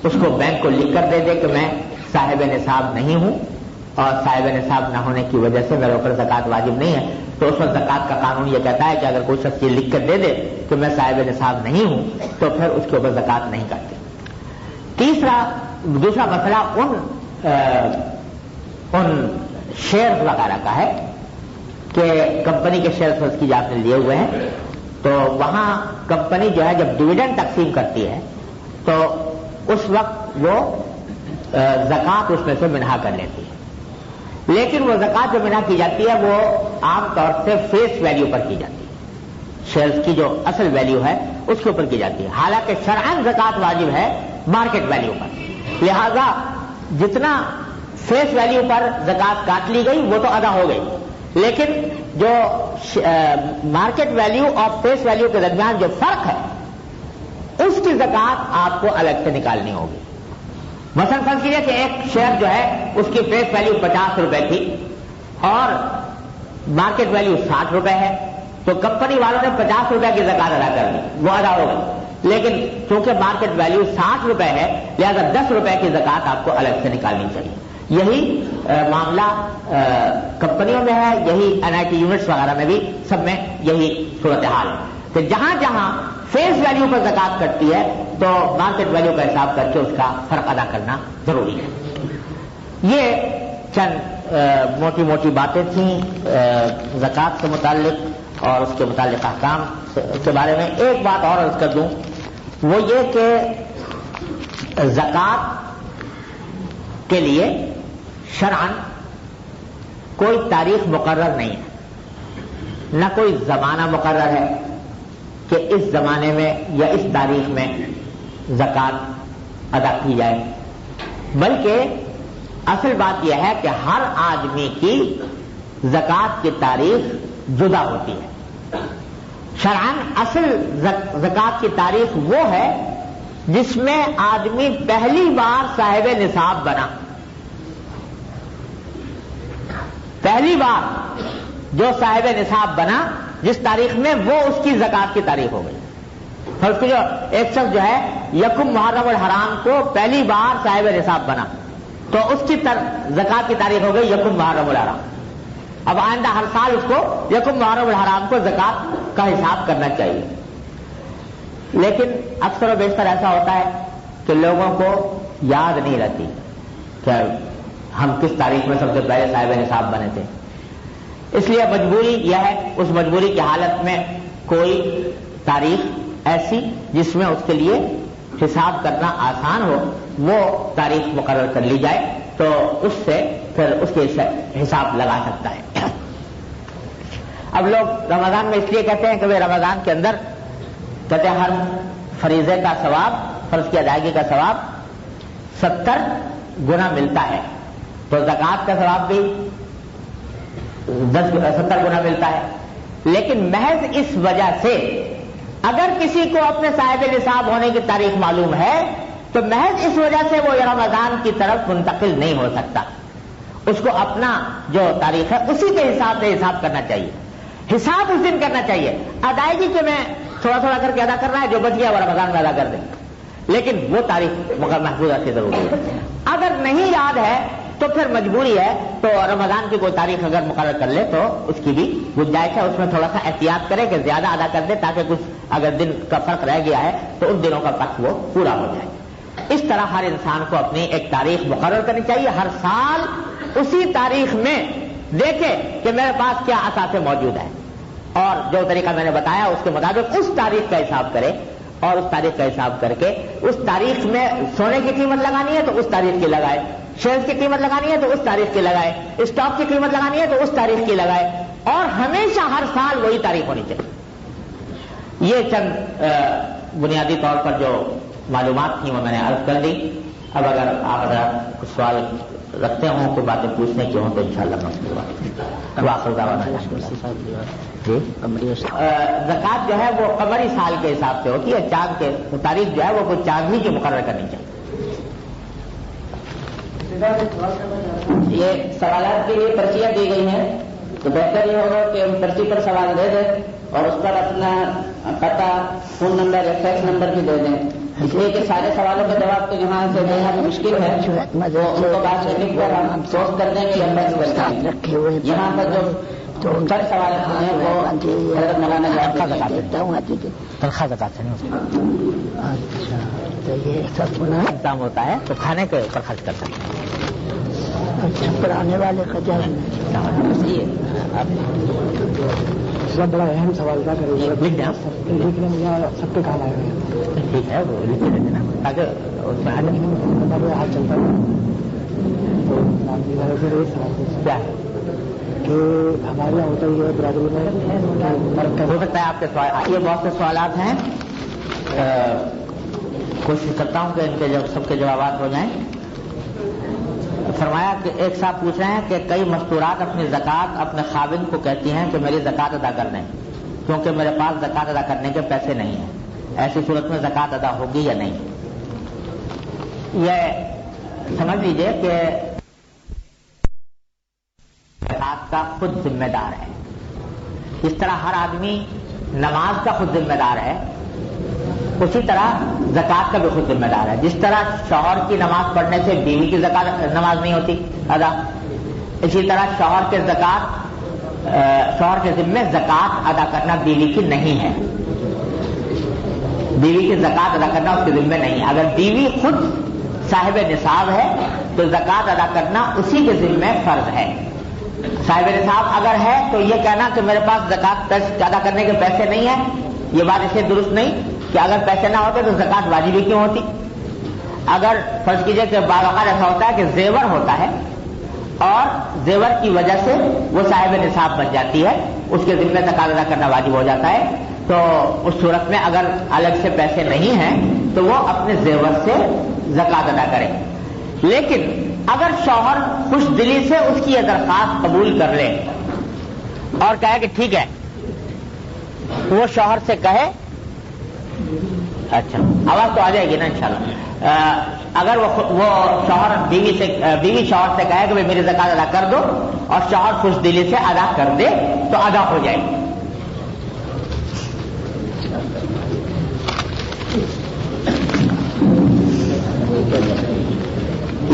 اس کو بینک کو لکھ کر دے دے کہ میں صاحب نصاب نہیں ہوں اور صاحب نصاب نہ ہونے کی وجہ سے میرے اوپر زکات واجب نہیں ہے۔ تو اس وقت زکات کا قانون یہ کہتا ہے کہ اگر کوئی شخص یہ لکھ کر دے دے کہ میں صاحب نصاب نہیں ہوں تو پھر اس کے اوپر زکات نہیں کٹتی۔ دوسرا مسئلہ ان شیئرز وغیرہ کا ہے کہ کمپنی کے شیئرز فرض کی آپ نے لیے ہوئے ہیں، تو وہاں کمپنی جو ہے جب ڈویڈنڈ تقسیم کرتی ہے تو اس وقت وہ زکات اس میں سے منہا کر لیتی ہے، لیکن وہ زکات جو منہا کی جاتی ہے وہ عام طور سے فیس ویلیو پر کی جاتی ہے، شیئرز کی جو اصل ویلیو ہے اس کے اوپر کی جاتی ہے، حالانکہ شرعاً زکات واجب ہے مارکیٹ ویلیو پر، لہذا جتنا فیس ویلیو پر زکات کاٹ لی گئی وہ تو ادا ہو گئی، لیکن جو مارکیٹ ویلیو اور فیس ویلیو کے درمیان جو فرق ہے اس کی زکات آپ کو الگ سے نکالنی ہوگی۔ مثلا فرض کیجیے کہ ایک شیئر جو ہے اس کی فیس ویلیو 50 روپے تھی اور مارکیٹ ویلیو 60 روپے ہے، تو کمپنی والوں نے 50 روپے کی زکات ادا کر دی، وہ ادا ہو گئی، لیکن چونکہ مارکیٹ ویلیو 60 روپے ہے لہذا 10 روپے کی زکات آپ کو الگ سے نکالنی چاہیے۔ یہی معاملہ کمپنیوں میں ہے، یہی NIT یونٹس وغیرہ میں بھی سب میں یہی صورتحال ہے کہ جہاں جہاں فیس ویلیو پر زکات کٹتی ہے تو مارکیٹ ویلیو کا حساب کر کے اس کا فرق ادا کرنا ضروری ہے۔ یہ چند موٹی موٹی باتیں تھیں زکوٰۃ سے متعلق اور اس کے متعلق احکام کے بارے میں. ایک بات اور عرض کر دوں، وہ یہ کہ زکوٰۃ کے لیے شرعاً کوئی تاریخ مقرر نہیں ہے، نہ کوئی زمانہ مقرر ہے کہ اس زمانے میں یا اس تاریخ میں زکوٰۃ ادا کی جائے، بلکہ اصل بات یہ ہے کہ ہر آدمی کی زکوٰۃ کی تاریخ جدا ہوتی ہے. شرعاً اصل زکوٰۃ کی تاریخ وہ ہے جس میں آدمی پہلی بار صاحب نصاب بنا. پہلی بار جو صاحب نصاب بنا جس تاریخ میں، وہ اس کی زکوٰۃ کی تاریخ ہو گئی. اور اس کی جو ایک شخص جو ہے یکم محرم الحرام کو پہلی بار صاحب نصاب بنا تو اس کی زکوٰۃ کی تاریخ ہو گئی یکم محرم الحرام. اب آئندہ ہر سال اس کو یکم محرم الحرام کو زکوٰۃ کا حساب کرنا چاہیے. لیکن اکثر و بیشتر ایسا ہوتا ہے کہ لوگوں کو یاد نہیں رہتی کہ ہم کس تاریخ میں سب سے پہلے صاحب نصاب بنے تھے. اس لیے مجبوری یہ ہے، اس مجبوری کی حالت میں کوئی تاریخ ایسی جس میں اس کے لیے حساب کرنا آسان ہو وہ تاریخ مقرر کر لی جائے تو اس سے پھر اس کے حساب لگا سکتا ہے. اب لوگ رمضان میں اس لیے کہتے ہیں کہ وہ رمضان کے اندر کہتے ہیں ہر فریضے کا ثواب، فرض کی ادائیگی کا ثواب 70 گنا ملتا ہے، تو زکوٰۃ کا ثواب بھی 70 گنا ملتا ہے. لیکن محض اس وجہ سے اگر کسی کو اپنے صاحب نصاب ہونے کی تاریخ معلوم ہے تو محض اس وجہ سے وہ رمضان کی طرف منتقل نہیں ہو سکتا. اس کو اپنا جو تاریخ ہے اسی کے حساب سے حساب کرنا چاہیے. حساب اس دن کرنا چاہیے، ادائیگی کہ میں تھوڑا تھوڑا کر کے ادا کرنا ہے، جو بچ گیا وہ رمضان میں ادا کر دیں، لیکن وہ تاریخ محفوظ رکھنی ضروری ہے. اگر نہیں یاد ہے تو پھر مجبوری ہے، تو رمضان کی کوئی تاریخ اگر مقرر کر لے تو اس کی بھی گنجائش ہے. اس میں تھوڑا سا احتیاط کرے کہ زیادہ ادا کر دے تاکہ کچھ اگر دن کا فرق رہ گیا ہے تو ان دنوں کا فرق وہ پورا ہو جائے. اس طرح ہر انسان کو اپنی ایک تاریخ مقرر کرنی چاہیے. ہر سال اسی تاریخ میں دیکھے کہ میرے پاس کیا اثاثے موجود ہیں اور جو طریقہ میں نے بتایا اس کے مطابق اس تاریخ کا حساب کرے اور اس تاریخ کا حساب کر کے اس تاریخ میں سونے کی قیمت لگانی ہے تو اس تاریخ کی لگائے، شیئر کی قیمت لگانی ہے تو اس تاریخ کی لگائے، اسٹاک کی قیمت لگانی ہے تو اس تاریخ کی لگائے، اور ہمیشہ ہر سال وہی تاریخ ہونی چاہیے. یہ چند بنیادی طور پر جو معلومات تھیں وہ میں نے عرض کر دی. اب اگر آپ حضرات کچھ سوال رکھتے ہوں، کوئی باتیں پوچھنے کی ہوں تو انشاءاللہ جی. زکوٰۃ جو ہے وہ قمری سال کے حساب سے ہوتی ہے، چاند کے تاریخ جو ہے وہ کوئی چاند ہی کی مقرر کرنی چاہیے. یہ سوالات کے لیے پرچیاں دی گئی ہیں تو بہتر یہ ہوگا کہ ہم پرچی پر سوال دے دیں اور اس پر اپنا پتہ، فون نمبر یا فیکس نمبر بھی دے دیں، اس لیے کہ سارے سوالوں کا جواب تو یہاں سے دینا مشکل ہے، تو ان کو بعد میں لکھ کر ہم پوسٹ کر دیں گے یا میسج کر دیں گے. یہاں پر جو سر سوال ہیں وہ حضرت مولانا تنخواہ زکوٰۃ سے نہیں. اچھا، تو یہ سب انتظام ہوتا ہے تو کھانے کے اوپر خرچ کر سکتے ہیں. اچھا، پر آنے والے کا بہت بڑا اہم سوال تھا کہ لکھنے میں سب کے کام آئے ہوئے. ٹھیک ہے، وہ لکھ دینا تاکہ اس میں ہاتھ چلتا ہے. کیا ہے کہ ہمارے یہاں ہوتا ہی ہے برادری میں ہو سکتا ہے آپ کے سوال، یہ بہت سے سوالات ہیں، کوشش کرتا ہوں کہ ان کے سب کے جوابات ہو جائیں. فرمایا کہ ایک صاحب پوچھ رہے ہیں کہ کئی مستورات اپنی زکوٰۃ اپنے خاوند کو کہتی ہیں کہ میری زکوٰۃ ادا کر دیں کیونکہ میرے پاس زکوٰۃ ادا کرنے کے پیسے نہیں ہیں، ایسی صورت میں زکوٰۃ ادا ہوگی یا نہیں؟ یہ سمجھ لیجئے کہ زکوٰۃ کا خود ذمہ دار ہے. اس طرح ہر آدمی نماز کا خود ذمہ دار ہے، اسی طرح زکوٰۃ کا بھی خود ذمہ دار ہے. جس طرح شوہر کی نماز پڑھنے سے بیوی کی نماز نہیں ہوتی ادا، اسی طرح شوہر کے ذمہ زکوٰۃ ادا کرنا بیوی کی نہیں ہے. بیوی کی زکوٰۃ ادا کرنا اس کے ذمہ نہیں ہے. اگر بیوی خود صاحب نصاب ہے تو زکات ادا کرنا اسی کے ذمہ فرض ہے. صاحب نصاب اگر ہے تو یہ کہنا کہ میرے پاس زکات ادا کرنے کے پیسے نہیں ہیں، یہ بات اسے درست نہیں کہ اگر پیسے نہ ہوتے تو زکات واجب ہی کیوں ہوتی. اگر فرض کیجئے کہ بعض اوقات ایسا ہوتا ہے کہ زیور ہوتا ہے اور زیور کی وجہ سے وہ صاحب نصاب بن جاتی ہے، اس کے ذمہ زکات ادا کرنا واجب ہو جاتا ہے، تو اس صورت میں اگر الگ سے پیسے نہیں ہیں تو وہ اپنے زیور سے زکات ادا کرے. لیکن اگر شوہر خوش دلی سے اس کی یہ درخواست قبول کر لے اور کہے کہ ٹھیک ہے، وہ شوہر سے کہے، اچھا آواز تو آ جائے گی نا انشاءاللہ. اگر وہ شوہر بیوی شوہر سے کہے کہ میری زکات ادا کر دو اور شوہر خوش دلی سے ادا کر دے تو ادا ہو جائے گی.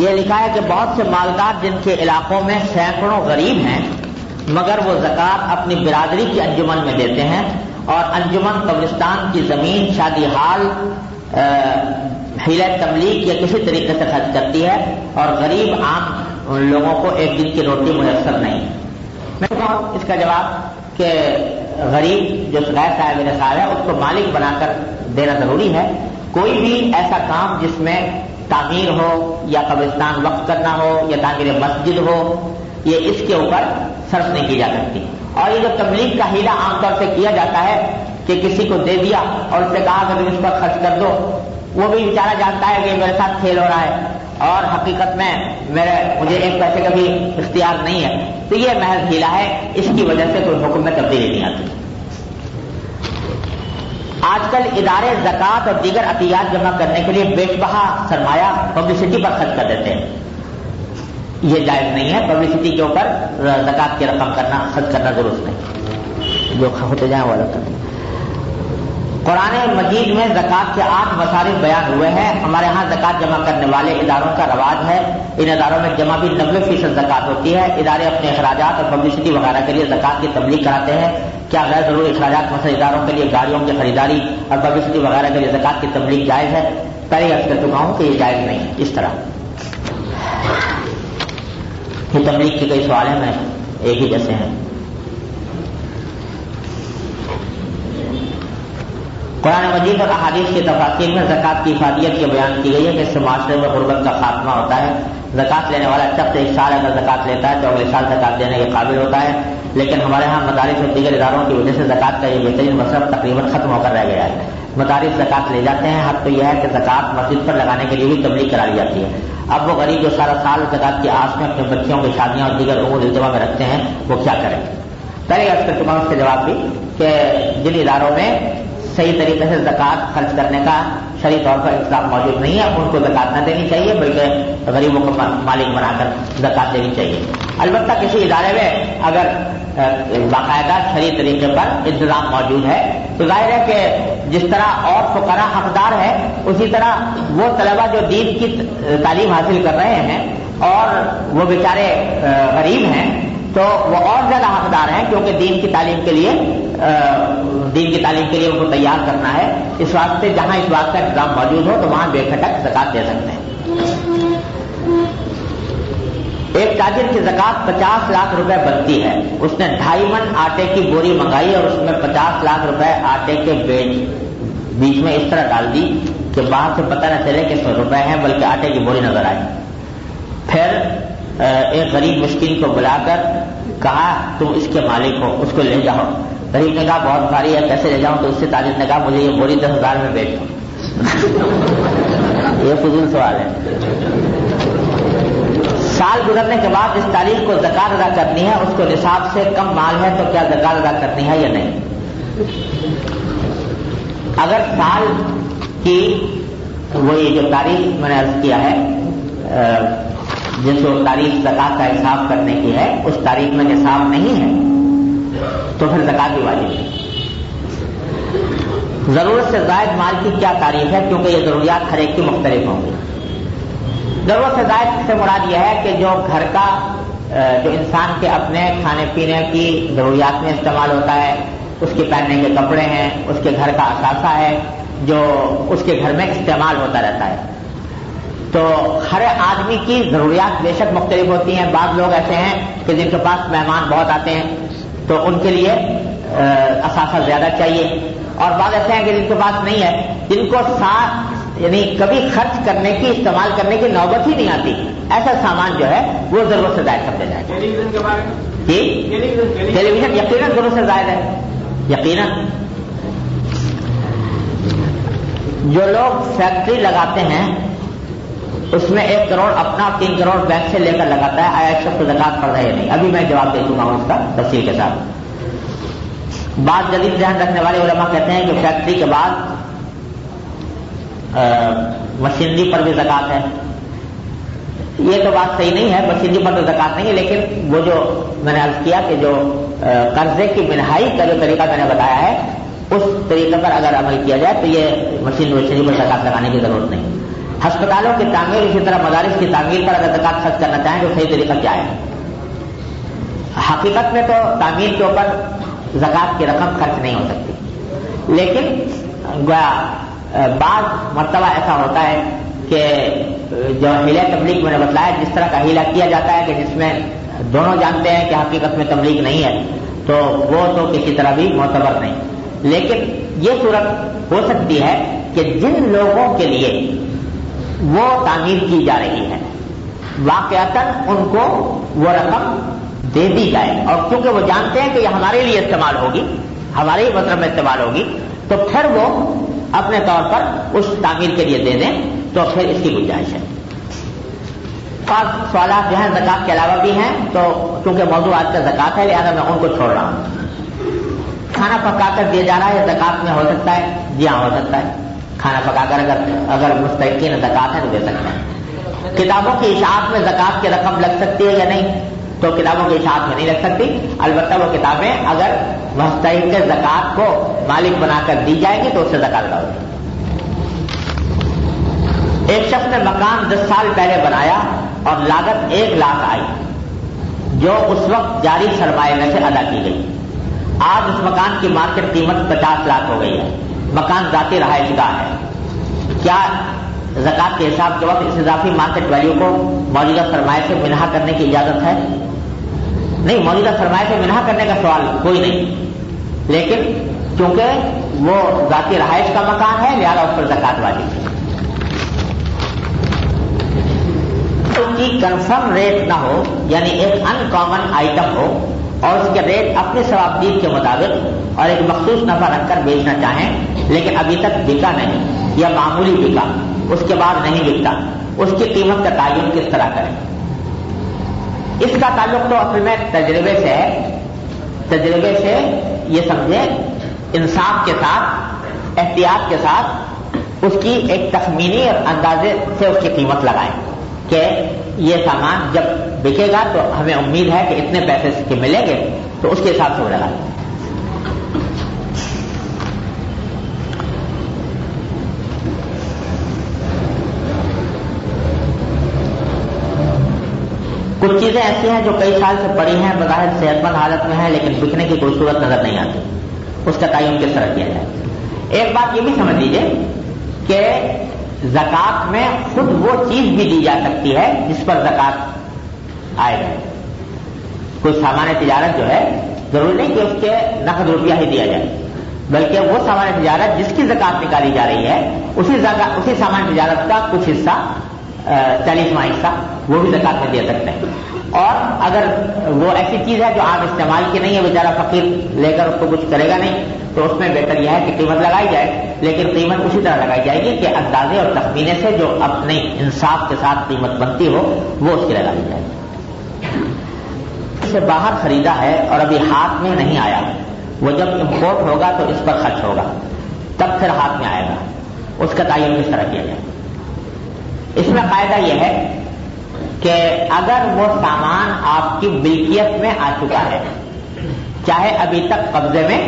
یہ لکھا ہے کہ بہت سے مالدار جن کے علاقوں میں سینکڑوں غریب ہیں مگر وہ زکات اپنی برادری کی انجمن میں دیتے ہیں اور انجمن قبرستان کی زمین شادی ہال حیلہ تملیغ یا کسی طریقے سے خرچ کرتی ہے اور غریب عام لوگوں کو ایک دن کی روٹی میسر نہیں. میں کہوں اس کا جواب کہ غریب جو غیر صاحب نصاب ہے اس کو مالک بنا کر دینا ضروری ہے. کوئی بھی ایسا کام جس میں تعمیر ہو یا قبرستان وقف کرنا ہو یا تعمیر مسجد ہو، یہ اس کے اوپر صرف نہیں کی جا سکتی. اور یہ جو تبلیغ کا حیلہ عام طور سے کیا جاتا ہے کہ کسی کو دے دیا اور اس سے کہا کہ تم اس پر خرچ کر دو، وہ بھی بیچارہ جانتا ہے کہ میرے ساتھ کھیل ہو رہا ہے اور حقیقت میں مجھے ایک پیسے کا بھی اختیار نہیں ہے، تو یہ محض حیلہ ہے، اس کی وجہ سے کوئی حکم میں تبدیلی نہیں آتی. آج کل ادارے زکوٰۃ اور دیگر عطیات جمع کرنے کے لیے بے بہا سرمایہ پبلسٹی پر خرچ کر دیتے ہیں. یہ جائز نہیں ہے، پبلسٹی کے اوپر زکوٰۃ کی رقم خرچ کرنا درست نہیں، جو ہوتے جائیں وہ الگ کرتے ہیں. قرآن مجید میں زکوٰۃ کے 8 مصارف بیان ہوئے ہیں. ہمارے ہاں زکوٰۃ جمع کرنے والے اداروں کا رواج ہے، ان اداروں میں جمع بھی 90% زکوٰۃ ہوتی ہے. ادارے اپنے اخراجات اور پبلسٹی وغیرہ کے لیے زکوٰۃ کی تبلیغ کراتے ہیں. کیا غیر ضروری اخراجات مثلا اداروں کے لیے گاڑیوں کی خریداری اور پبلسٹی وغیرہ کے لیے زکوٰۃ کی تبلیغ جائز ہے؟ پہلے عرض کر چکا ہوں کہ یہ جائز نہیں ہے. اس طرح یہ تبلیغ کے کئی سوال ہیں، میں ایک ہی جیسے ہیں. قرآن مجید اور احادیث کے تفاصیل میں زکوٰۃ کی افادیت یہ بیان کی گئی ہے کہ اس سے معاشرے میں غربت کا خاتمہ ہوتا ہے. زکوٰۃ لینے والا شخص 1 سال اگر زکوٰۃ لیتا ہے تو اگلے سال زکوٰۃ دینے کے قابل ہوتا ہے. لیکن ہمارے ہاں مدارس اور دیگر اداروں کی وجہ سے زکوٰۃ کا یہ بہترین مصرف تقریباً ختم ہو کر رہ گیا ہے. مدارس زکوٰۃ لے جاتے ہیں، حق تو یہ ہے کہ زکوٰۃ مسجد پر لگانے کے لیے بھی تبلیغ کرائی جاتی ہے. اب وہ غریب جو سارا سال زکوٰۃ کی آس میں اپنے بچوں کی شادیاں اور دیگر امور التوا میں رکھتے ہیں، وہ کیا کریں؟ پہلے عرض کر چکا ہوں اس کا جواب بھی کہ جن اداروں میں صحیح طریقے سے زکوٰۃ خرچ کرنے کا شرعی طور پر انتظام موجود نہیں ہے، ان کو زکوٰۃ نہ دینی چاہیے بلکہ غریبوں کو مالک بنا کر زکوٰۃ دینی چاہیے. البتہ کسی ادارے میں اگر باقاعدہ شرعی طریقے پر انتظام موجود ہے تو ظاہر ہے کہ جس طرح اور فقراء حقدار ہے اسی طرح وہ طلبہ جو دین کی تعلیم حاصل کر رہے ہیں اور وہ بیچارے غریب ہیں تو وہ اور زیادہ حقدار ہیں، کیونکہ دین کی تعلیم کے لیے ان کو تیار کرنا ہے. اس واسطے جہاں اس بات کا انتظام موجود ہو تو وہاں بے کھٹک زکوٰۃ دے سکتے ہیں. ایک تاجر کی زکوٰۃ 50 لاکھ روپے بنتی ہے. اس نے 2.5 من آٹے کی بوری منگائی اور اس میں 50 لاکھ روپے آٹے کے بیچ میں اس طرح ڈال دی کہ باہر سے پتہ نہ چلے کہ 100 روپے ہیں بلکہ آٹے کی بوری نظر آئی. پھر ایک غریب مسکین کو بلا کر کہا تم اس کے مالک ہو، اس کو لے جاؤ. غریب نے کہا بہت بھاری ہے، کیسے لے جاؤں؟ تو اس سے تاجر نے کہا مجھے یہ بوری 10,000 میں بیچ دو. یہ فضول سوال ہے. سال گزرنے کے بعد اس تاریخ کو زکوٰۃ ادا کرنی ہے، اس کو نصاب سے کم مال ہے تو کیا زکوٰۃ ادا کرنی ہے یا نہیں؟ اگر سال کی وہی جو تاریخ میں نے عرض کیا ہے جس کو تاریخ زکوٰۃ کا حساب کرنے کی ہے اس تاریخ میں نصاب نہیں ہے تو پھر زکوٰۃ بھی واجب ہے. ضرورت سے زائد مال کی کیا تعریف ہے؟ کیونکہ یہ ضروریات ہر ایک کی مختلف ہوں گی. ضرورت سے زائد سے مراد یہ ہے کہ جو گھر کا جو انسان کے اپنے کھانے پینے کی ضروریات میں استعمال ہوتا ہے، اس کے پہننے کے کپڑے ہیں، اس کے گھر کا اثاثہ ہے جو اس کے گھر میں استعمال ہوتا رہتا ہے. تو ہر آدمی کی ضروریات بے شک مختلف ہوتی ہیں. بعض لوگ ایسے ہیں کہ جن کے پاس مہمان بہت آتے ہیں تو ان کے لیے اثاثہ زیادہ چاہیے, اور بعض ایسے ہیں کہ جن کے پاس نہیں ہے, جن کو ساتھ یعنی کبھی خرچ کرنے کی استعمال کرنے کی نوبت ہی نہیں آتی, ایسا سامان جو ہے وہ ضرورت سے زائد سمجھا جائے. ٹیلی ویژن کے بارے میں جی, ٹیلی ویژن یقیناً ضرورت سے زائد ہے. یقیناً جو لوگ فیکٹری لگاتے ہیں اس میں 1 کروڑ اپنا 3 کروڑ بینک سے لے کر لگاتا ہے, آیا اس کو زکات پڑ رہا ہے نہیں؟ ابھی میں جواب دے چکا ہوں اس کا تفصیل کے ساتھ. بعض جدید ذہن رکھنے والے علماء کہتے ہیں کہ فیکٹری کے بعد مشینری پر بھی زکات ہے. یہ تو بات صحیح نہیں ہے, مشینری پر تو زکات نہیں ہے, لیکن وہ جو میں نے عرض کیا کہ جو قرضے کی منہائی کا جو طریقہ میں نے بتایا ہے اس طریقے پر اگر عمل کیا جائے تو یہ مشینری پر زکات لگانے کی ضرورت نہیں. ہسپتالوں کی تعمیر, اسی طرح مدارس کی تعمیر پر اگر زکات خرچ کرنا چاہیں تو صحیح طریقہ کیا ہے؟ حقیقت میں تو تعمیر کے اوپر زکات کی رقم خرچ نہیں ہو سکتی, لیکن بعض مرتبہ ایسا ہوتا ہے کہ جو ہیلہ تبلیغ میں نے بتلایا, جس طرح کا ہیلہ کیا جاتا ہے کہ جس میں دونوں جانتے ہیں کہ حقیقت میں تبلیغ نہیں ہے, تو وہ تو کسی طرح بھی معتبر نہیں. لیکن یہ صورت ہو سکتی ہے کہ جن لوگوں کے لیے وہ تعمیر کی جا رہی ہے واقعتاً ان کو وہ رقم دے دی جائے, اور کیونکہ وہ جانتے ہیں کہ یہ ہمارے لیے استعمال ہوگی, ہمارے ہی مطلب میں استعمال ہوگی, تو پھر وہ اپنے طور پر اس تعمیر کے لیے دے دیں, تو پھر اس کی گنجائش ہے. بعض سوالات جو ہیں زکات کے علاوہ بھی ہیں, تو چونکہ موضوع آج کا زکات ہے لہذا میں ان کو چھوڑ رہا ہوں. کھانا پکا کر دیا جا رہا ہے زکات میں ہو سکتا ہے؟ جی ہاں ہو سکتا ہے. کھانا پکا کر اگر مستحقین زکات ہے تو دے سکتے ہیں. کتابوں کی اشاعت میں زکات کی رقم لگ سکتی ہے یا نہیں؟ تو کتابوں کی اشاعت میں نہیں لگ سکتی, البتہ وہ کتابیں اگر مستحق زکات کو مالک بنا کر دی جائے گی تو اس سے زکات ادا ہوگی. ایک شخص نے مکان 10 سال پہلے بنایا اور لاگت 1 لاکھ آئی جو اس وقت جاری سرمایہ میں سے ادا کی گئی. آج اس مکان کی مارکیٹ قیمت 50 لاکھ ہو گئی ہے. مکان ذاتی رہائش گاہ ہے. کیا زکات کے حساب کے وقت اس اضافی مارکیٹ ویلیو کو موجودہ سرمایہ سے منہا کرنے کی اجازت ہے؟ نہیں, موجودہ سرمایہ سے منہا کرنے کا سوال کوئی نہیں, لیکن کیونکہ وہ ذاتی رہائش کا مکان ہے لہذا اس پر زکات واجب ہے. اس کی کنفرم ریٹ نہ ہو, یعنی ایک ان کامن آئٹم ہو اور اس کے ریٹ اپنے ثوابدید کے مطابق اور ایک مخصوص نفع رکھ کر بیچنا چاہیں لیکن ابھی تک بکا نہیں یا معمولی بکا, اس کے بعد نہیں بکتا, اس کی قیمت کا تعین کس طرح کریں؟ اس کا تعلق تو اصل میں تجربے سے ہے. تجربے سے یہ سمجھے انصاف کے ساتھ, احتیاط کے ساتھ اس کی ایک تخمینی اور اندازے سے اس کی قیمت لگائیں کہ یہ سامان جب بکے گا تو ہمیں امید ہے کہ اتنے پیسے کے ملیں گے, تو اس کے حساب سے وہ لگائیں. کچھ چیزیں ایسی ہیں جو کئی سال سے پڑی ہیں, بظاہر صحت مند حالت میں ہیں, لیکن بکنے کی کوئی صورت نظر نہیں آتی, اس کا تعین کس طرح کیا جائے؟ ایک بات یہ بھی سمجھ لیجیے کہ زکات میں خود وہ چیز بھی دی جا سکتی ہے جس پر زکات آئے گا. کوئی سامان تجارت جو ہے ضروری نہیں کہ اس کے نقد روپیہ ہی دیا جائے, بلکہ وہ سامان تجارت جس کی زکات نکالی جا رہی ہے اسی سامان تجارت کا کچھ حصہ 40واں حصہ وہ بھی زکات میں دے سکتے ہیں. اور اگر وہ ایسی چیز ہے جو عام استعمال کی نہیں ہے, بیچارہ فقیر لے کر اس کو کچھ کرے گا نہیں, تو اس میں بہتر یہ ہے کہ قیمت لگائی جائے, لیکن قیمت اسی طرح لگائی جائے گی کہ اندازے اور تخمینے سے جو اپنے انصاف کے ساتھ قیمت بنتی ہو وہ اس کی لگائی جائے. اسے باہر خریدا ہے اور ابھی ہاتھ میں نہیں آیا, وہ جب امپورٹ ہوگا تو اس پر خرچ ہوگا, تب پھر ہاتھ میں آئے گا, اس کا تعین کس طرح کیا جائے؟ اس میں قاعدہ یہ ہے کہ اگر وہ سامان آپ کی ملکیت میں آ چکا ہے, چاہے ابھی تک قبضے میں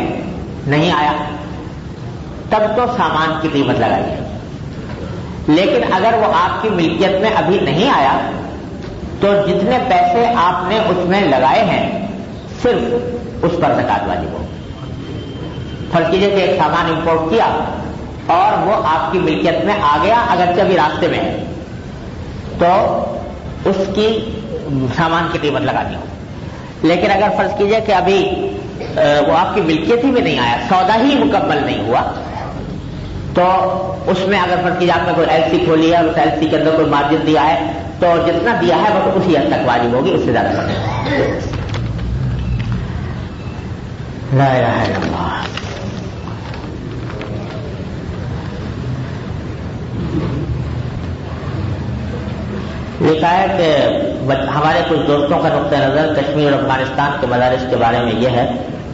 نہیں آیا, تب تو سامان کی قیمت لگائیے. لیکن اگر وہ آپ کی ملکیت میں ابھی نہیں آیا تو جتنے پیسے آپ نے اس میں لگائے ہیں صرف اس پر زکات واجب ہو. فرض کیجیے کہ ایک سامان امپورٹ کیا اور وہ آپ کی ملکیت میں آ گیا, اگرچہ ابھی راستے میں ہے, تو اس کی سامان کی قیمت لگانی ہو. لیکن اگر فرض کیجئے کہ ابھی وہ آپ کی ملکیت ہی میں نہیں آیا, سودا ہی مکمل نہیں ہوا, تو اس میں اگر فرض کیجئے آپ نے کوئی ایل سی کھولی ہے اور اس ایل سی کے اندر کوئی مارجن دیا ہے تو جتنا دیا ہے وہ اسی حد تک واجب ہوگی, اس سے زیادہ نہیں. لا الہ الا اللہ. لکھا ہے کہ ہمارے کچھ دوستوں کا نقطہ نظر کشمیر اور افغانستان کے مدارس کے بارے میں یہ ہے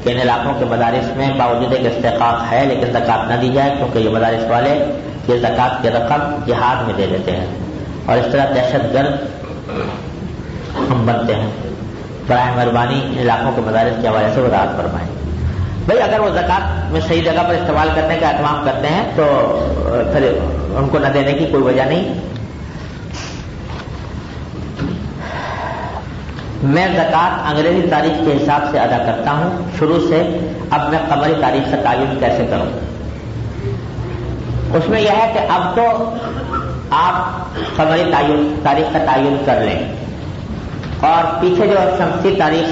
کہ ان علاقوں کے مدارس میں باوجود کہ استحقاق ہے لیکن زکوٰۃ نہ دی جائے, کیونکہ یہ مدارس والے یہ زکوٰۃ کی رقم جہاد میں دے دیتے ہیں اور اس طرح دہشت گرد ہم بنتے ہیں. براہ مہربانی ان علاقوں کے مدارس کے حوالے سے وضاحت فرمائیں. بھائی اگر وہ زکوٰۃ میں صحیح جگہ پر استعمال کرنے کا اہتمام کرتے ہیں تو پھر ان کو نہ دینے کی کوئی وجہ نہیں. میں زکوٰۃ انگریزی تاریخ کے حساب سے ادا کرتا ہوں شروع سے, اب میں قمری تاریخ سے تعین کیسے کروں؟ اس میں یہ ہے کہ اب تو آپ قمری تاریخ کا تعین کر لیں اور پیچھے جو شمسی تاریخ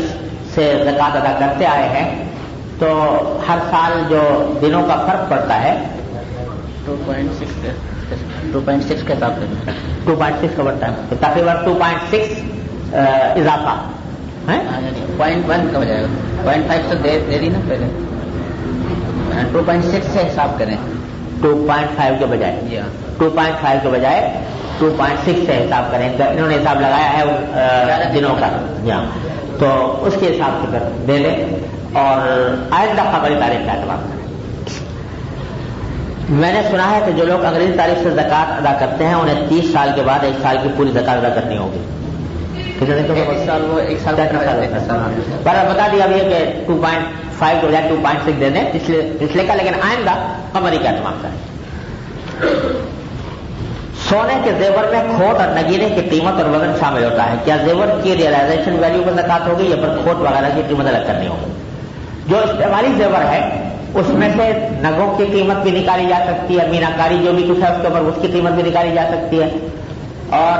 سے زکوٰۃ ادا کرتے آئے ہیں تو ہر سال جو دنوں کا فرق پڑتا ہے 2.6 کے حساب سے 2.6 کا بڑھتا ہے تو تقریباً 2.6 اضافہ 0.1 کا ہو جائے گا. 0.5 تو دے دی نا پہلے, 2.6 سے حساب کریں. 2.5 کے بجائے 2.5 کے بجائے 2.6 سے حساب کریں. انہوں نے حساب لگایا ہے دنوں کا, تو اس کے حساب سے پھر دے لیں اور آئندہ قمری تاریخ کا اہتمام کریں. میں نے سنا ہے کہ جو لوگ انگریزی تاریخ سے زکوٰۃ ادا کرتے ہیں انہیں 30 سال کے بعد 1 سال کی پوری زکوٰۃ ادا کرنی ہوگی. ایک سال پر بتا دیا ابھی کہ 2.5 کے بجائے 2.6 دے دیں پچھلے کا, لیکن آئندہ قمری کا اہتمام کریں. سونے کے زیور میں کھوٹ اور نگینے کی قیمت اور وزن شامل ہوتا ہے. کیا زیور کی ریئلائزیشن ویلیو پر زکوٰۃ ہوگی یا پر کھوٹ وغیرہ کی قیمت الگ کرنی ہوگی؟ جو استعمالی زیور ہے اس میں سے نگوں کی قیمت بھی نکالی جا سکتی ہے, میناکاری جو بھی کچھ ہے اس کے اوپر اس کی قیمت بھی نکالی جا سکتی ہے, اور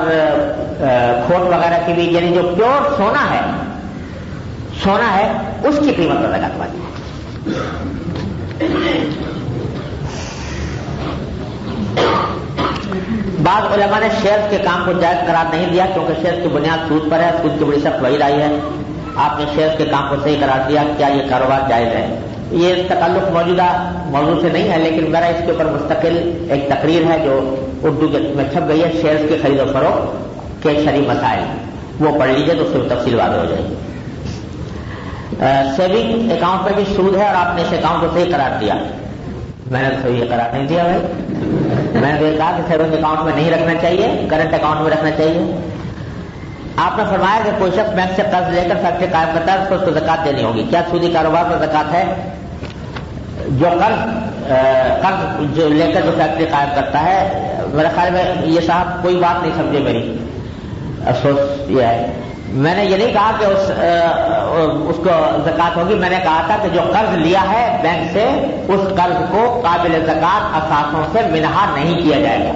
کھوٹ وغیرہ کی بھی, یعنی جو پیور سونا ہے اس کی قیمت پر زکوٰۃ واجب ہے. بعض علماء نے شیئرز کے کام کو جائز قرار نہیں دیا کیونکہ شیئرز کی بنیاد سود پر ہے, سود کی بڑی سخت وعید آئی ہے. آپ نے شیئرز کے کام کو صحیح قرار دیا, کیا یہ کاروبار جائز ہے؟ یہ تعلق موجودہ موضوع سے نہیں ہے, لیکن میرا اس کے اوپر مستقل ایک تقریر ہے جو اردو میں چھپ گئی ہے, شیئرز کی خرید و فروخت کے شرعی مسائل, وہ پڑھ لیجیے تو اس سے تفصیل واضح ہو جائے گی. سیونگ اکاؤنٹ پہ بھی سود ہے اور آپ نے اس اکاؤنٹ کو صحیح قرار دیا. میں نے تو صحیح قرار نہیں دیا بھائی, میں نے کہا کہ سیونگ اکاؤنٹ میں نہیں رکھنا چاہیے, کرنٹ اکاؤنٹ میں رکھنا چاہیے. آپ نے فرمایا کہ کوئی شخص بینک سے قرض لے کر فیکٹری قائم کرتا ہے اس کو زکوٰۃ دینی ہوگی. کیا سودی کاروبار پر زکوٰۃ ہے؟ جو قرض جو لے کر جو فیکٹری قائم کرتا ہے, میرے خیال میں یہ صاحب کوئی بات نہیں سمجھے میری, افسوس یہ ہے. میں نے یہ نہیں کہا کہ اس کو زکوٰۃ ہوگی, میں نے کہا تھا کہ جو قرض لیا ہے بینک سے اس قرض کو قابل زکوٰۃ اثاثوں سے منہا نہیں کیا جائے گا.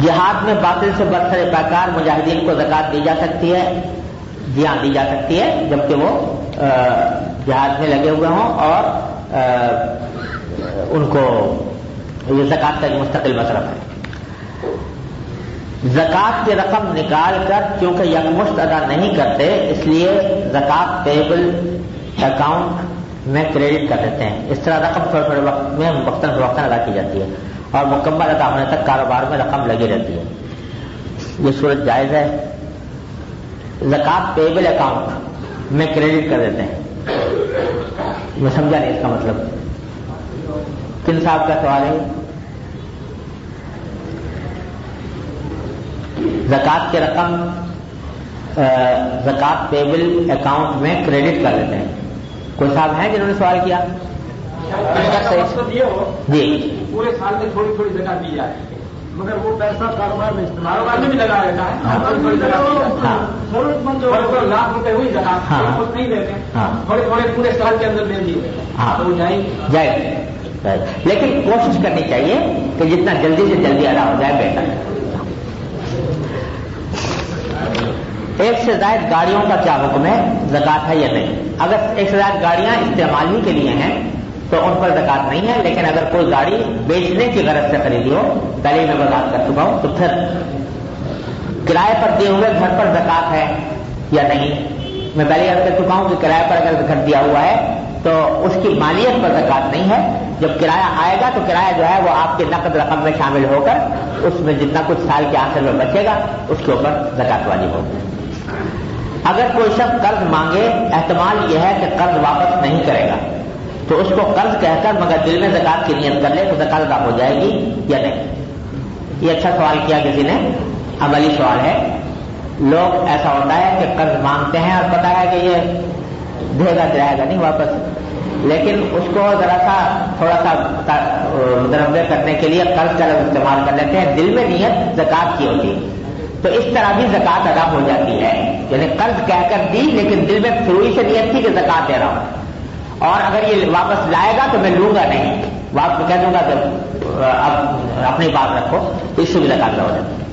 جہاد میں باطل سے برسر پیکار مجاہدین کو زکوٰۃ دی جا سکتی ہے؟ جی ہاں دی جا سکتی ہے, جبکہ وہ جہاد میں لگے ہوئے ہوں اور ان کو یہ زکوٰۃ کا ایک مستقل مصرف ہے. زکوٰۃ کی رقم نکال کر کیونکہ یکمشت ادا نہیں کرتے اس لیے زکوٰۃ پیبل اکاؤنٹ میں کریڈٹ کر دیتے ہیں. اس طرح رقم تھوڑے تھوڑے وقت میں وقتاً فوقتاً ادا کی جاتی ہے اور مکمل ادا ہونے تک کاروبار میں رقم لگی رہتی ہے. یہ صورت جائز ہے؟ زکوٰۃ پیبل اکاؤنٹ میں کریڈٹ کر دیتے ہیں, میں سمجھا نہیں اس کا مطلب. کن صاحب کا سوال ہے؟ زکوٰۃ کی رقم زکوٰۃ پیبل اکاؤنٹ میں کریڈٹ کر دیتے ہیں. کوئی صاحب ہیں جنہوں نے سوال کیا؟ جی پورے سال میں تھوڑی تھوڑی زکوٰۃ دی جائے مگر وہ پیسہ کاروبار میں کاروبار میں بھی لگا رہتا ہے. ضرورت مند جو لاکھ روپے ہوئی زکوٰۃ نہیں دیتے, تھوڑے تھوڑے پورے سال کے اندر دے دیے تو جائے. لیکن کوشش کرنی چاہیے کہ جتنا جلدی سے جلدی ادا ہو جائے بہتر ہے۔ ایک سے زائد گاڑیوں کا کیا حکم ہے؟ زکات ہے یا نہیں؟ اگر ایک سے زائد گاڑیاں استعمال ہی کے لیے ہیں تو ان پر زکات نہیں ہے، لیکن اگر کوئی گاڑی بیچنے کی غرض سے خریدی ہو، پہلے ہی میں وضاحت کر چکا ہوں، تو پھر کرائے پر دیے ہوئے گھر پر زکات ہے یا نہیں؟ میں پہلے عرض کر چکا ہوں کہ کرائے پر اگر گھر دیا ہوا ہے تو اس کی مالیت پر زکات نہیں ہے۔ جب کرایہ آئے گا تو کرایہ جو ہے وہ آپ کے نقد رقم میں شامل ہو کر اس میں جتنا کچھ سال کے آخر میں بچے گا اس کے اوپر زکات واجب ہوگی۔ اگر کوئی شخص قرض مانگے، احتمال یہ ہے کہ قرض واپس نہیں کرے گا، تو اس کو قرض کہہ کر مگر دل میں زکات کی نیت کر لے تو زکات ادا ہو جائے گی یا نہیں؟ یہ اچھا سوال کیا کسی نے، عملی سوال ہے۔ لوگ ایسا ہوتا ہے کہ قرض مانگتے ہیں اور پتا ہے کہ یہ دے گا دلائے گا نہیں واپس، لیکن اس کو ذرا سا تھوڑا سا متنوع کرنے کے لیے قرض کا لفظ استعمال کر لیتے ہیں، دل میں نیت زکات کی ہوتی ہے، تو اس طرح بھی زکات ادا ہو جاتی ہے۔ یعنی قرض کہہ کر دی لیکن دل میں شروع سے نیت تھی کہ زکات دے رہا ہوں، اور اگر یہ واپس لائے گا تو میں لوں گا نہیں، واپس کہہ دوں گا کہ اب اپنی بات رکھو، اس سے بھی زکات ادا ہو جاتی ہے۔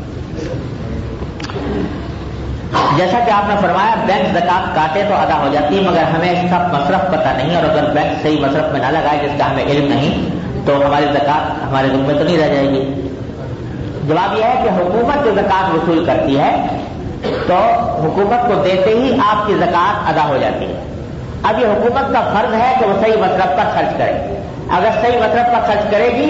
جیسا کہ آپ نے فرمایا بینک زکات کاٹے تو ادا ہو جاتی ہے، مگر ہمیں اس کا مصرف پتہ نہیں، اور اگر بینک صحیح مصرف میں نہ لگائے جس کا ہمیں علم نہیں تو ہماری زکات ہمارے ذمہ تو نہیں رہ جائے گی۔ جواب یہ ہے کہ حکومت جو زکات وصول کرتی ہے تو حکومت کو دیتے ہی آپ کی زکات ادا ہو جاتی ہے۔ اب یہ حکومت کا فرض ہے کہ وہ صحیح مصرف پر خرچ کرے، اگر صحیح مصرف پر خرچ کرے گی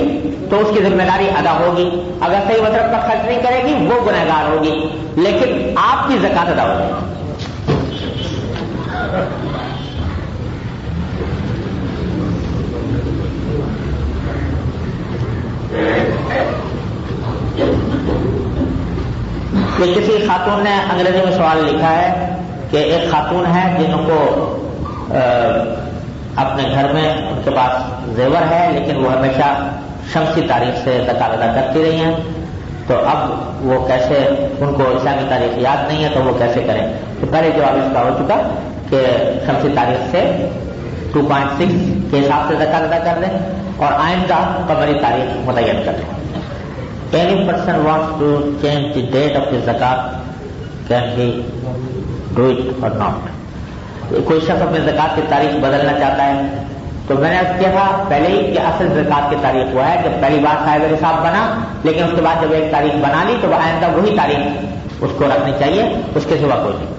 تو اس کی ذمہ داری ادا ہوگی، اگر صحیح مصرف پر خرچ نہیں کرے گی وہ گنہگار ہوگی، لیکن آپ کی زکات ادا ہو جائے گی۔ کہ کسی خاتون نے انگریزی میں سوال لکھا ہے کہ ایک خاتون ہے جن کو اپنے گھر میں ان کے پاس زیور ہے لیکن وہ ہمیشہ شمسی تاریخ سے زکات ادا کرتی رہی ہیں، تو اب وہ کیسے، ان کو اسلامی تاریخ یاد نہیں ہے تو وہ کیسے کریں؟ تو پہلے جواب اس کا ہو چکا کہ شمسی تاریخ سے 2.6 کے حساب سے زکات ادا کر دیں اور آئندہ قمری تاریخ متعین کر دیں۔ Any person wants to change the date of his zakat, can he do it or not? کوئی شخص اپنے زکات کی تاریخ بدلنا چاہتا ہے تو میں نے عرض کیا تھا پہلے ہی کہ اصل زکات کی تاریخ وہ ہے جب پہلی بار صاحب نصاب بنا، لیکن اس کے بعد جب ایک تاریخ بنا لی تو وہ آئندہ وہی تاریخ اس کو رکھنی چاہیے، اس کے سوا کوئی نہیں۔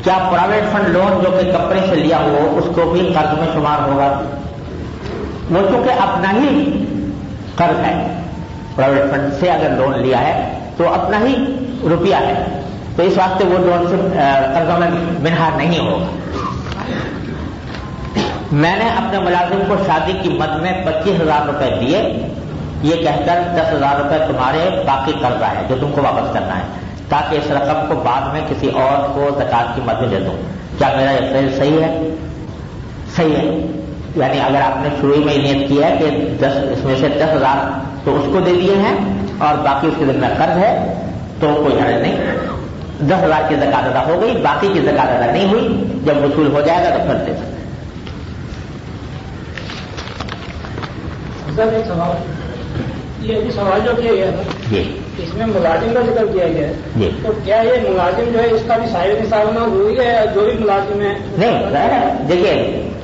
کیا پرائیویٹ فنڈ لون جو کہ کمپنی سے لیا ہو اس کو بھی قرض میں شمار ہوگا؟ وہ چونکہ اپنا ہی قرض ہے، پرائیویٹ فنڈ سے اگر لون لیا ہے تو اپنا ہی روپیہ ہے، تو اس واسطے وہ لون سے قرضوں میں منہار نہیں ہوگا۔ میں نے اپنے ملازم کو شادی کی مد میں 25,000 روپے دیے، یہ کہہ کر 10,000 روپے تمہارے باقی قرضہ ہے جو تم کو واپس کرنا ہے، تاکہ اس رقم کو بعد میں کسی اور کو زکات کی مد میں دے دوں، کیا میرا یہ فعل صحیح ہے؟ صحیح ہے، یعنی اگر آپ نے شروع میں نیت کی ہے کہ 10 اس میں سے 10,000 تو اس کو دے دیے ہیں اور باقی اس کے ذمہ قرض ہے تو کوئی حرج نہیں، 10,000 کی زکات ادا ہو گئی، باقی کی زکات ادا نہیں ہوئی، جب وصول ہو جائے گا تو پھر دے سکتے۔ سر ایک سوال، یہ سوال جو کیا گیا تھا جی اس میں ملازم کا ذکر کیا گیا ہے، جی، تو کیا یہ ملازم جو ہے اس کا بھی صاحب نصاب میں ضروری ہے یا جو بھی ملازم ہے؟ نہیں، دیکھیے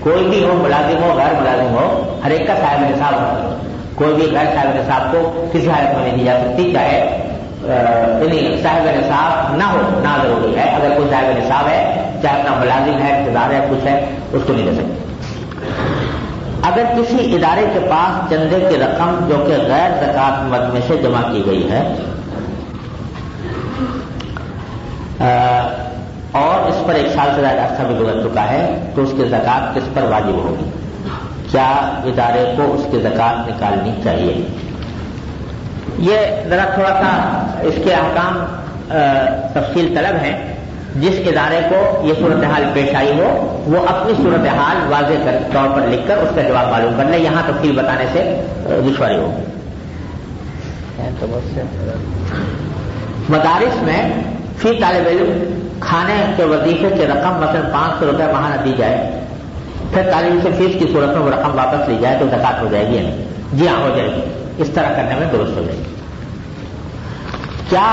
کوئی بھی ہو، ملازم ہو غیر ملازم ہو، ہر ایک کا صاحب نصاب ہوتا ہے، کوئی بھی غیر صاحب نصاب کو کسی حالت میں نہیں دی جا سکتی، چاہے یعنی صاحب نصاب نہ ہو نہ ضروری ہے، اگر کوئی صاحب نصاب ہے چاہے اپنا ملازم ہے، اقتدار ہے، کچھ ہے، اس کو نہیں دے سکتے۔ اگر کسی ادارے کے پاس چندے کی رقم جو کہ غیر زکات مد میں سے جمع کی گئی ہے اور اس پر 1 سال سے زیادہ عرصہ بھی گزر چکا ہے تو اس کی زکات کس پر واجب ہوگی؟ کیا ادارے کو اس کی زکات نکالنی چاہیے؟ یہ ذرا تھوڑا سا اس کے احکام تفصیل طلب ہیں۔ جس ادارے کو یہ صورتحال پیش آئی ہو وہ اپنی صورتحال واضح طور پر لکھ کر اس کا جواب معلوم کر لے، یہاں تفصیل بتانے سے دشواری ہوگی۔ مدارس میں فی طالب علم کھانے کے وظیفے کی رقم مثلا 500 روپے ماہانہ دی جائے پھر طالب سے فیس کی صورت میں وہ رقم واپس لی جائے تو زکات ہو جائے گی یا نہیں؟ جی ہاں ہو جائے گی، اس طرح کرنے میں درست ہو جائے گی۔ کیا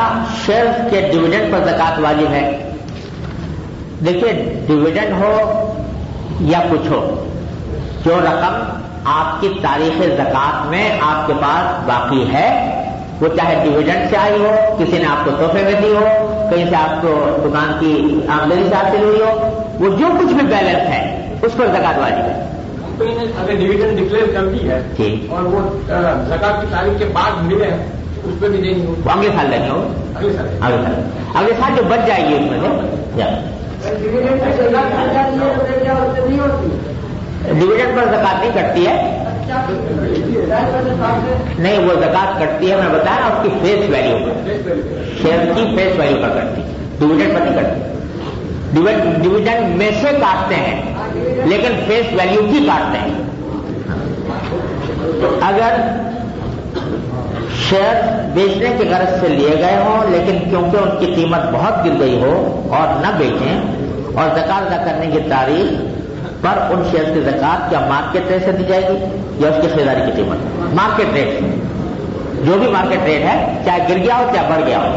شیئر کے ڈویڈنڈ پر زکات واجب ہے؟ دیکھیے ڈویڈنڈ ہو یا کچھ ہو، جو رقم آپ کی تاریخ زکات میں آپ کے پاس باقی ہے، وہ چاہے ڈویڈنڈ سے آئی ہو، کسی نے آپ کو تحفے میں دی ہو، کہیں سے آپ کو دکان کی آمدنی سے حاصل ہوئی ہو، وہ جو کچھ بھی بیلنس ہے اس پر زکات واجب ہے۔ کمپنی نے اگر ڈویڈنڈ ڈکلیئر کر دی ہے اور وہ زکات کی تاریخ کے بعد ملے ہیں اس پہ بھی دینی ہوگی، وہ اگلے سال لیں گے، وہ اگلے سال جو بچ جائے گی اس میں سے ڈویڈنڈ پر زکات نہیں کٹتی ہے، نہیں وہ زکات کٹتی ہے، میں بتایا نا اس کی فیس ویلیو پر، شیئر کی فیس ویلیو پر کٹتی، ڈویڈنڈ پر نہیں کٹتی۔ ڈویڈنڈ میں سے کاٹتے ہیں لیکن فیس ویلیو کی کاٹتے ہیں۔ اگر شیئر بیچنے کے غرض سے لیے گئے ہوں لیکن کیونکہ ان کی قیمت بہت گر گئی ہو اور نہ بیچیں اور زکات ادا کرنے کی تاریخ پر ان شیئر کی زکات کیا مارکیٹ ریٹ سے دی جائے گی یا اس کی خریداری کی قیمت؟ مارکیٹ ریٹ سے، جو بھی مارکیٹ ریٹ ہے، چاہے گر گیا ہو چاہے بڑھ گیا ہو۔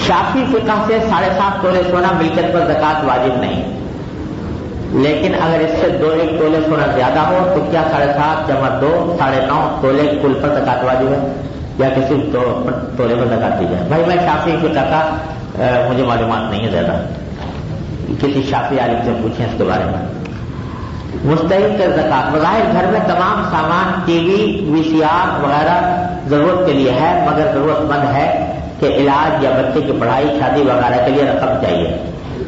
شافعی فقہ سے 7.5 تولے سونا ملکیت پر زکات واجب نہیں، لیکن اگر اس سے 1 تولے سونا زیادہ ہو تو کیا 7.5 جمع 2 9.5 تولے کل پر زکات واجب ہے یا کسی 2 تولے پر زکات دی جائے؟ بھائی میں شافعی فقہ کا مجھے معلومات نہیں ہے زیادہ، کسی شافعی عالم سے پوچھیں اس کے بارے میں۔ مستحق کا زکات، بظاہر گھر میں تمام سامان ٹی وی وی سی آر وغیرہ ضرورت کے لیے ہے مگر ضرورت مند ہے کہ علاج یا بچے کی پڑھائی شادی وغیرہ کے لیے رقم چاہیے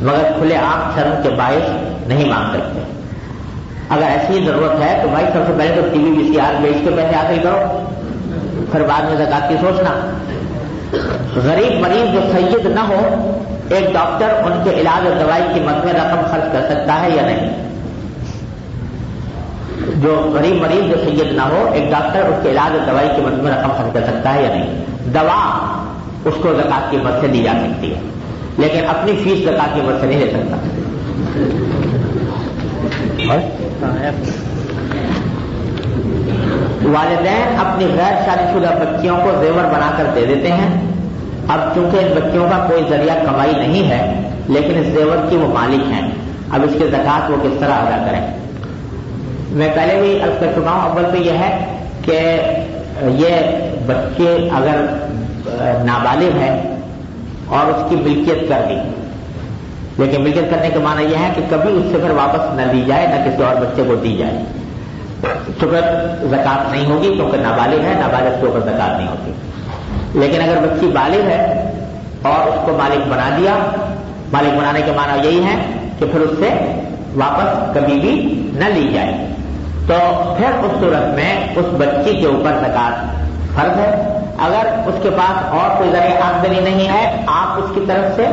مگر کھلے عام شرم کے باعث نہیں مانگ سکتے۔ اگر ایسی ضرورت ہے تو بھائی سب سے پہلے تو ٹی وی وی سی آر بیچ کے پیسے حاصل کرو، پھر بعد میں زکات کی سوچنا۔ غریب مریض جو سید نہ ہو، ایک ڈاکٹر ان کے علاج اور دوائی کی مد میں رقم خرچ کر سکتا ہے یا نہیں؟ جو غریب مریض جو سید نہ ہو، ایک ڈاکٹر اس کے علاج اور دوائی کی مد میں رقم خرچ کر سکتا ہے یا نہیں؟ دوا اس کو زکات کی مد سے دی جا سکتی ہے لیکن اپنی فیس زکات کی مد سے نہیں لے سکتا۔ والدین اپنی غیر شادی شدہ بچیوں کو زیور بنا کر دے دیتے ہیں، اب چونکہ ان بچیوں کا کوئی ذریعہ کمائی نہیں ہے لیکن اس زیور کی وہ مالک ہیں، اب اس کے زکات وہ کس طرح ادا کریں؟ میں پہلے بھی عرض کر چکا ہوں، اول تو یہ ہے کہ یہ بچے اگر نابالغ ہے اور اس کی ملکیت کر دی، لیکن ملکیت کرنے کا معنی یہ ہے کہ کبھی اس سے پھر واپس نہ لی جائے نہ کسی اور بچے کو دی جائے، تو پھر زکات نہیں ہوگی کیونکہ نابالغ ہے، نابالغ کے اوپر زکات نہیں ہوتی۔ لیکن اگر بچی بالغ ہے اور اس کو مالک بنا دیا، مالک بنانے کے معنی یہی ہے کہ پھر اس سے واپس کبھی بھی نہ لی جائے، تو پھر اس صورت میں اس بچی کے اوپر زکات فرض ہے۔ اگر اس کے پاس اور کوئی ذریعہ آمدنی نہیں ہے، آپ اس کی طرف سے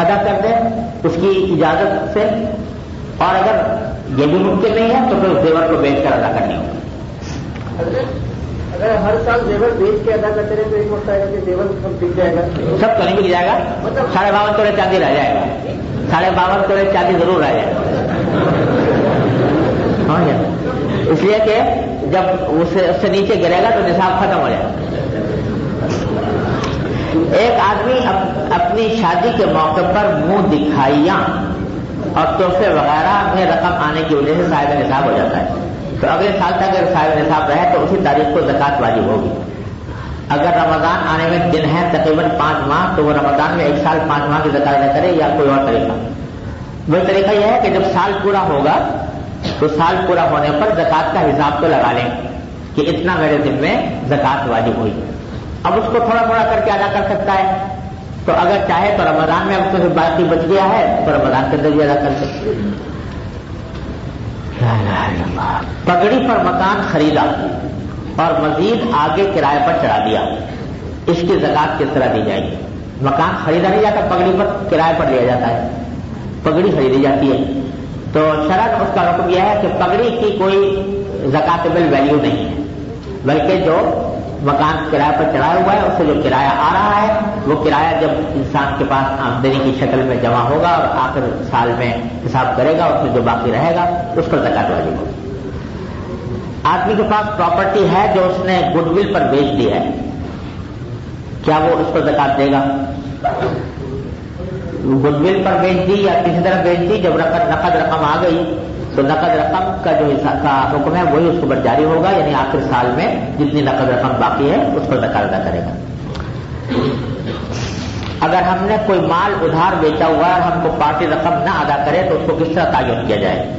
ادا کر دیں اس کی اجازت سے، اور اگر یہ بھی ممکن نہیں ہے تو پھر اس زیور کو بیچ کر ادا کرنی ہوگی۔ اگر ہر سال زیور بیچ کے ادا کرتے رہے تو ایک وقت آئے گا کہ زیور سب بک جائے گا، سب تو نہیں بک جائے گا، 52.5 تولے چاندی رہ جائے گا، 52.5 تولے چاندی ضرور رہ جائے گا، اس لیے کہ جب اس سے نیچے گرے گا تو نصاب ختم ہو جائے گا۔ ایک آدمی اپنی شادی کے موقع پر منہ دکھائیاں اور تحفے وغیرہ میں رقم آنے کی وجہ سے صاحب نصاب ہو جاتا ہے، تو اگلے سال تک اگر صاحب نصاب رہے تو اسی تاریخ کو زکات واجب ہوگی۔ اگر رمضان آنے میں دن ہے تقریباً 5 ماہ تو وہ رمضان میں 1 سال 5 ماہ کی زکات ادا کرے یا کوئی اور طریقہ؟ وہ طریقہ یہ ہے کہ جب سال پورا ہوگا تو سال پورا ہونے پر زکات کا حساب تو لگا لیں کہ اتنا میرے دن میں زکات واجب ہوئی، اب اس کو تھوڑا تھوڑا کر کے ادا کر سکتا ہے، تو اگر چاہے تو رمضان میں اب تو باقی بچ گیا ہے تو رمضان کے اندر بھی ادا کر سکتے۔ پگڑی پر مکان خریدا اور مزید آگے کرائے پر چڑھا دیا، اس کی زکات کس طرح دی جائے گی؟ مکان خریدا نہیں جاتا، پگڑی پر کرائے پر لیا جاتا ہے، پگڑی خریدی جاتی ہے، تو شرط اس کا حکم یہ ہے کہ پگڑی کی کوئی زکاتبل ویلیو نہیں ہے، بلکہ جو مکان کرایہ پر چڑھایا ہوا ہے، اس سے جو کرایہ آ رہا ہے وہ کرایہ جب انسان کے پاس آمدنی کی شکل میں جمع ہوگا اور آخر سال میں حساب کرے گا، اس میں جو باقی رہے گا اس پر زکات واجب ہوگی۔ آدمی کے پاس پراپرٹی ہے جو اس نے گڈ ول پر بیچ دی ہے، کیا وہ اس پر زکات دے گا؟ گڈ ول پر بیچ دی یا کسی طرح بیچ دی، جب نقد رقم آ گئی تو نقد رقم کا جو کا حکم ہے وہی اس کے اوپر جاری ہوگا، یعنی آخر سال میں جتنی نقد رقم باقی ہے اس پر زکات ادا کرے گا۔ اگر ہم نے کوئی مال ادھار بیچا ہوا ہے اور ہم کو پارٹی رقم نہ ادا کرے تو اس کو کس طرح تعین کیا جائے؟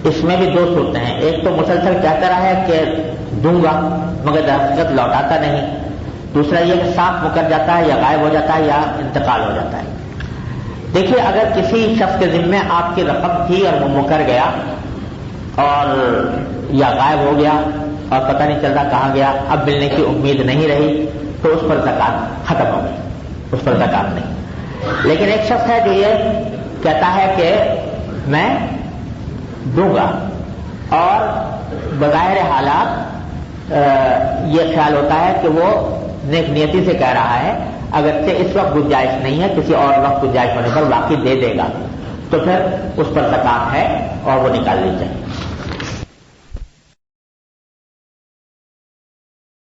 اس میں بھی دو صورتیں ہیں، ایک تو مسلسل کہتا رہا ہے کہ دوں گا مگر درحقیقت لوٹاتا نہیں، دوسرا یہ کہ صاف مکر جاتا ہے یا غائب ہو جاتا ہے یا انتقال ہو جاتا ہے۔ دیکھیے، اگر کسی شخص کے ذمے آپ کی رقم تھی اور وہ مکر گیا اور یا غائب ہو گیا اور پتہ نہیں چل رہا کہاں گیا، اب ملنے کی امید نہیں رہی تو اس پر زکات ختم ہو گئی، اس پر زکات نہیں۔ لیکن ایک شخص ہے جو یہ کہتا ہے کہ میں دوں گا اور بظاہر حالات یہ خیال ہوتا ہے کہ وہ نیک نیتی سے کہہ رہا ہے، اگرچہ اس وقت گنجائش نہیں ہے، کسی اور وقت گنجائش ہونے پر واقعی دے دے گا، تو پھر اس پر زکات ہے اور وہ نکال لی جائے۔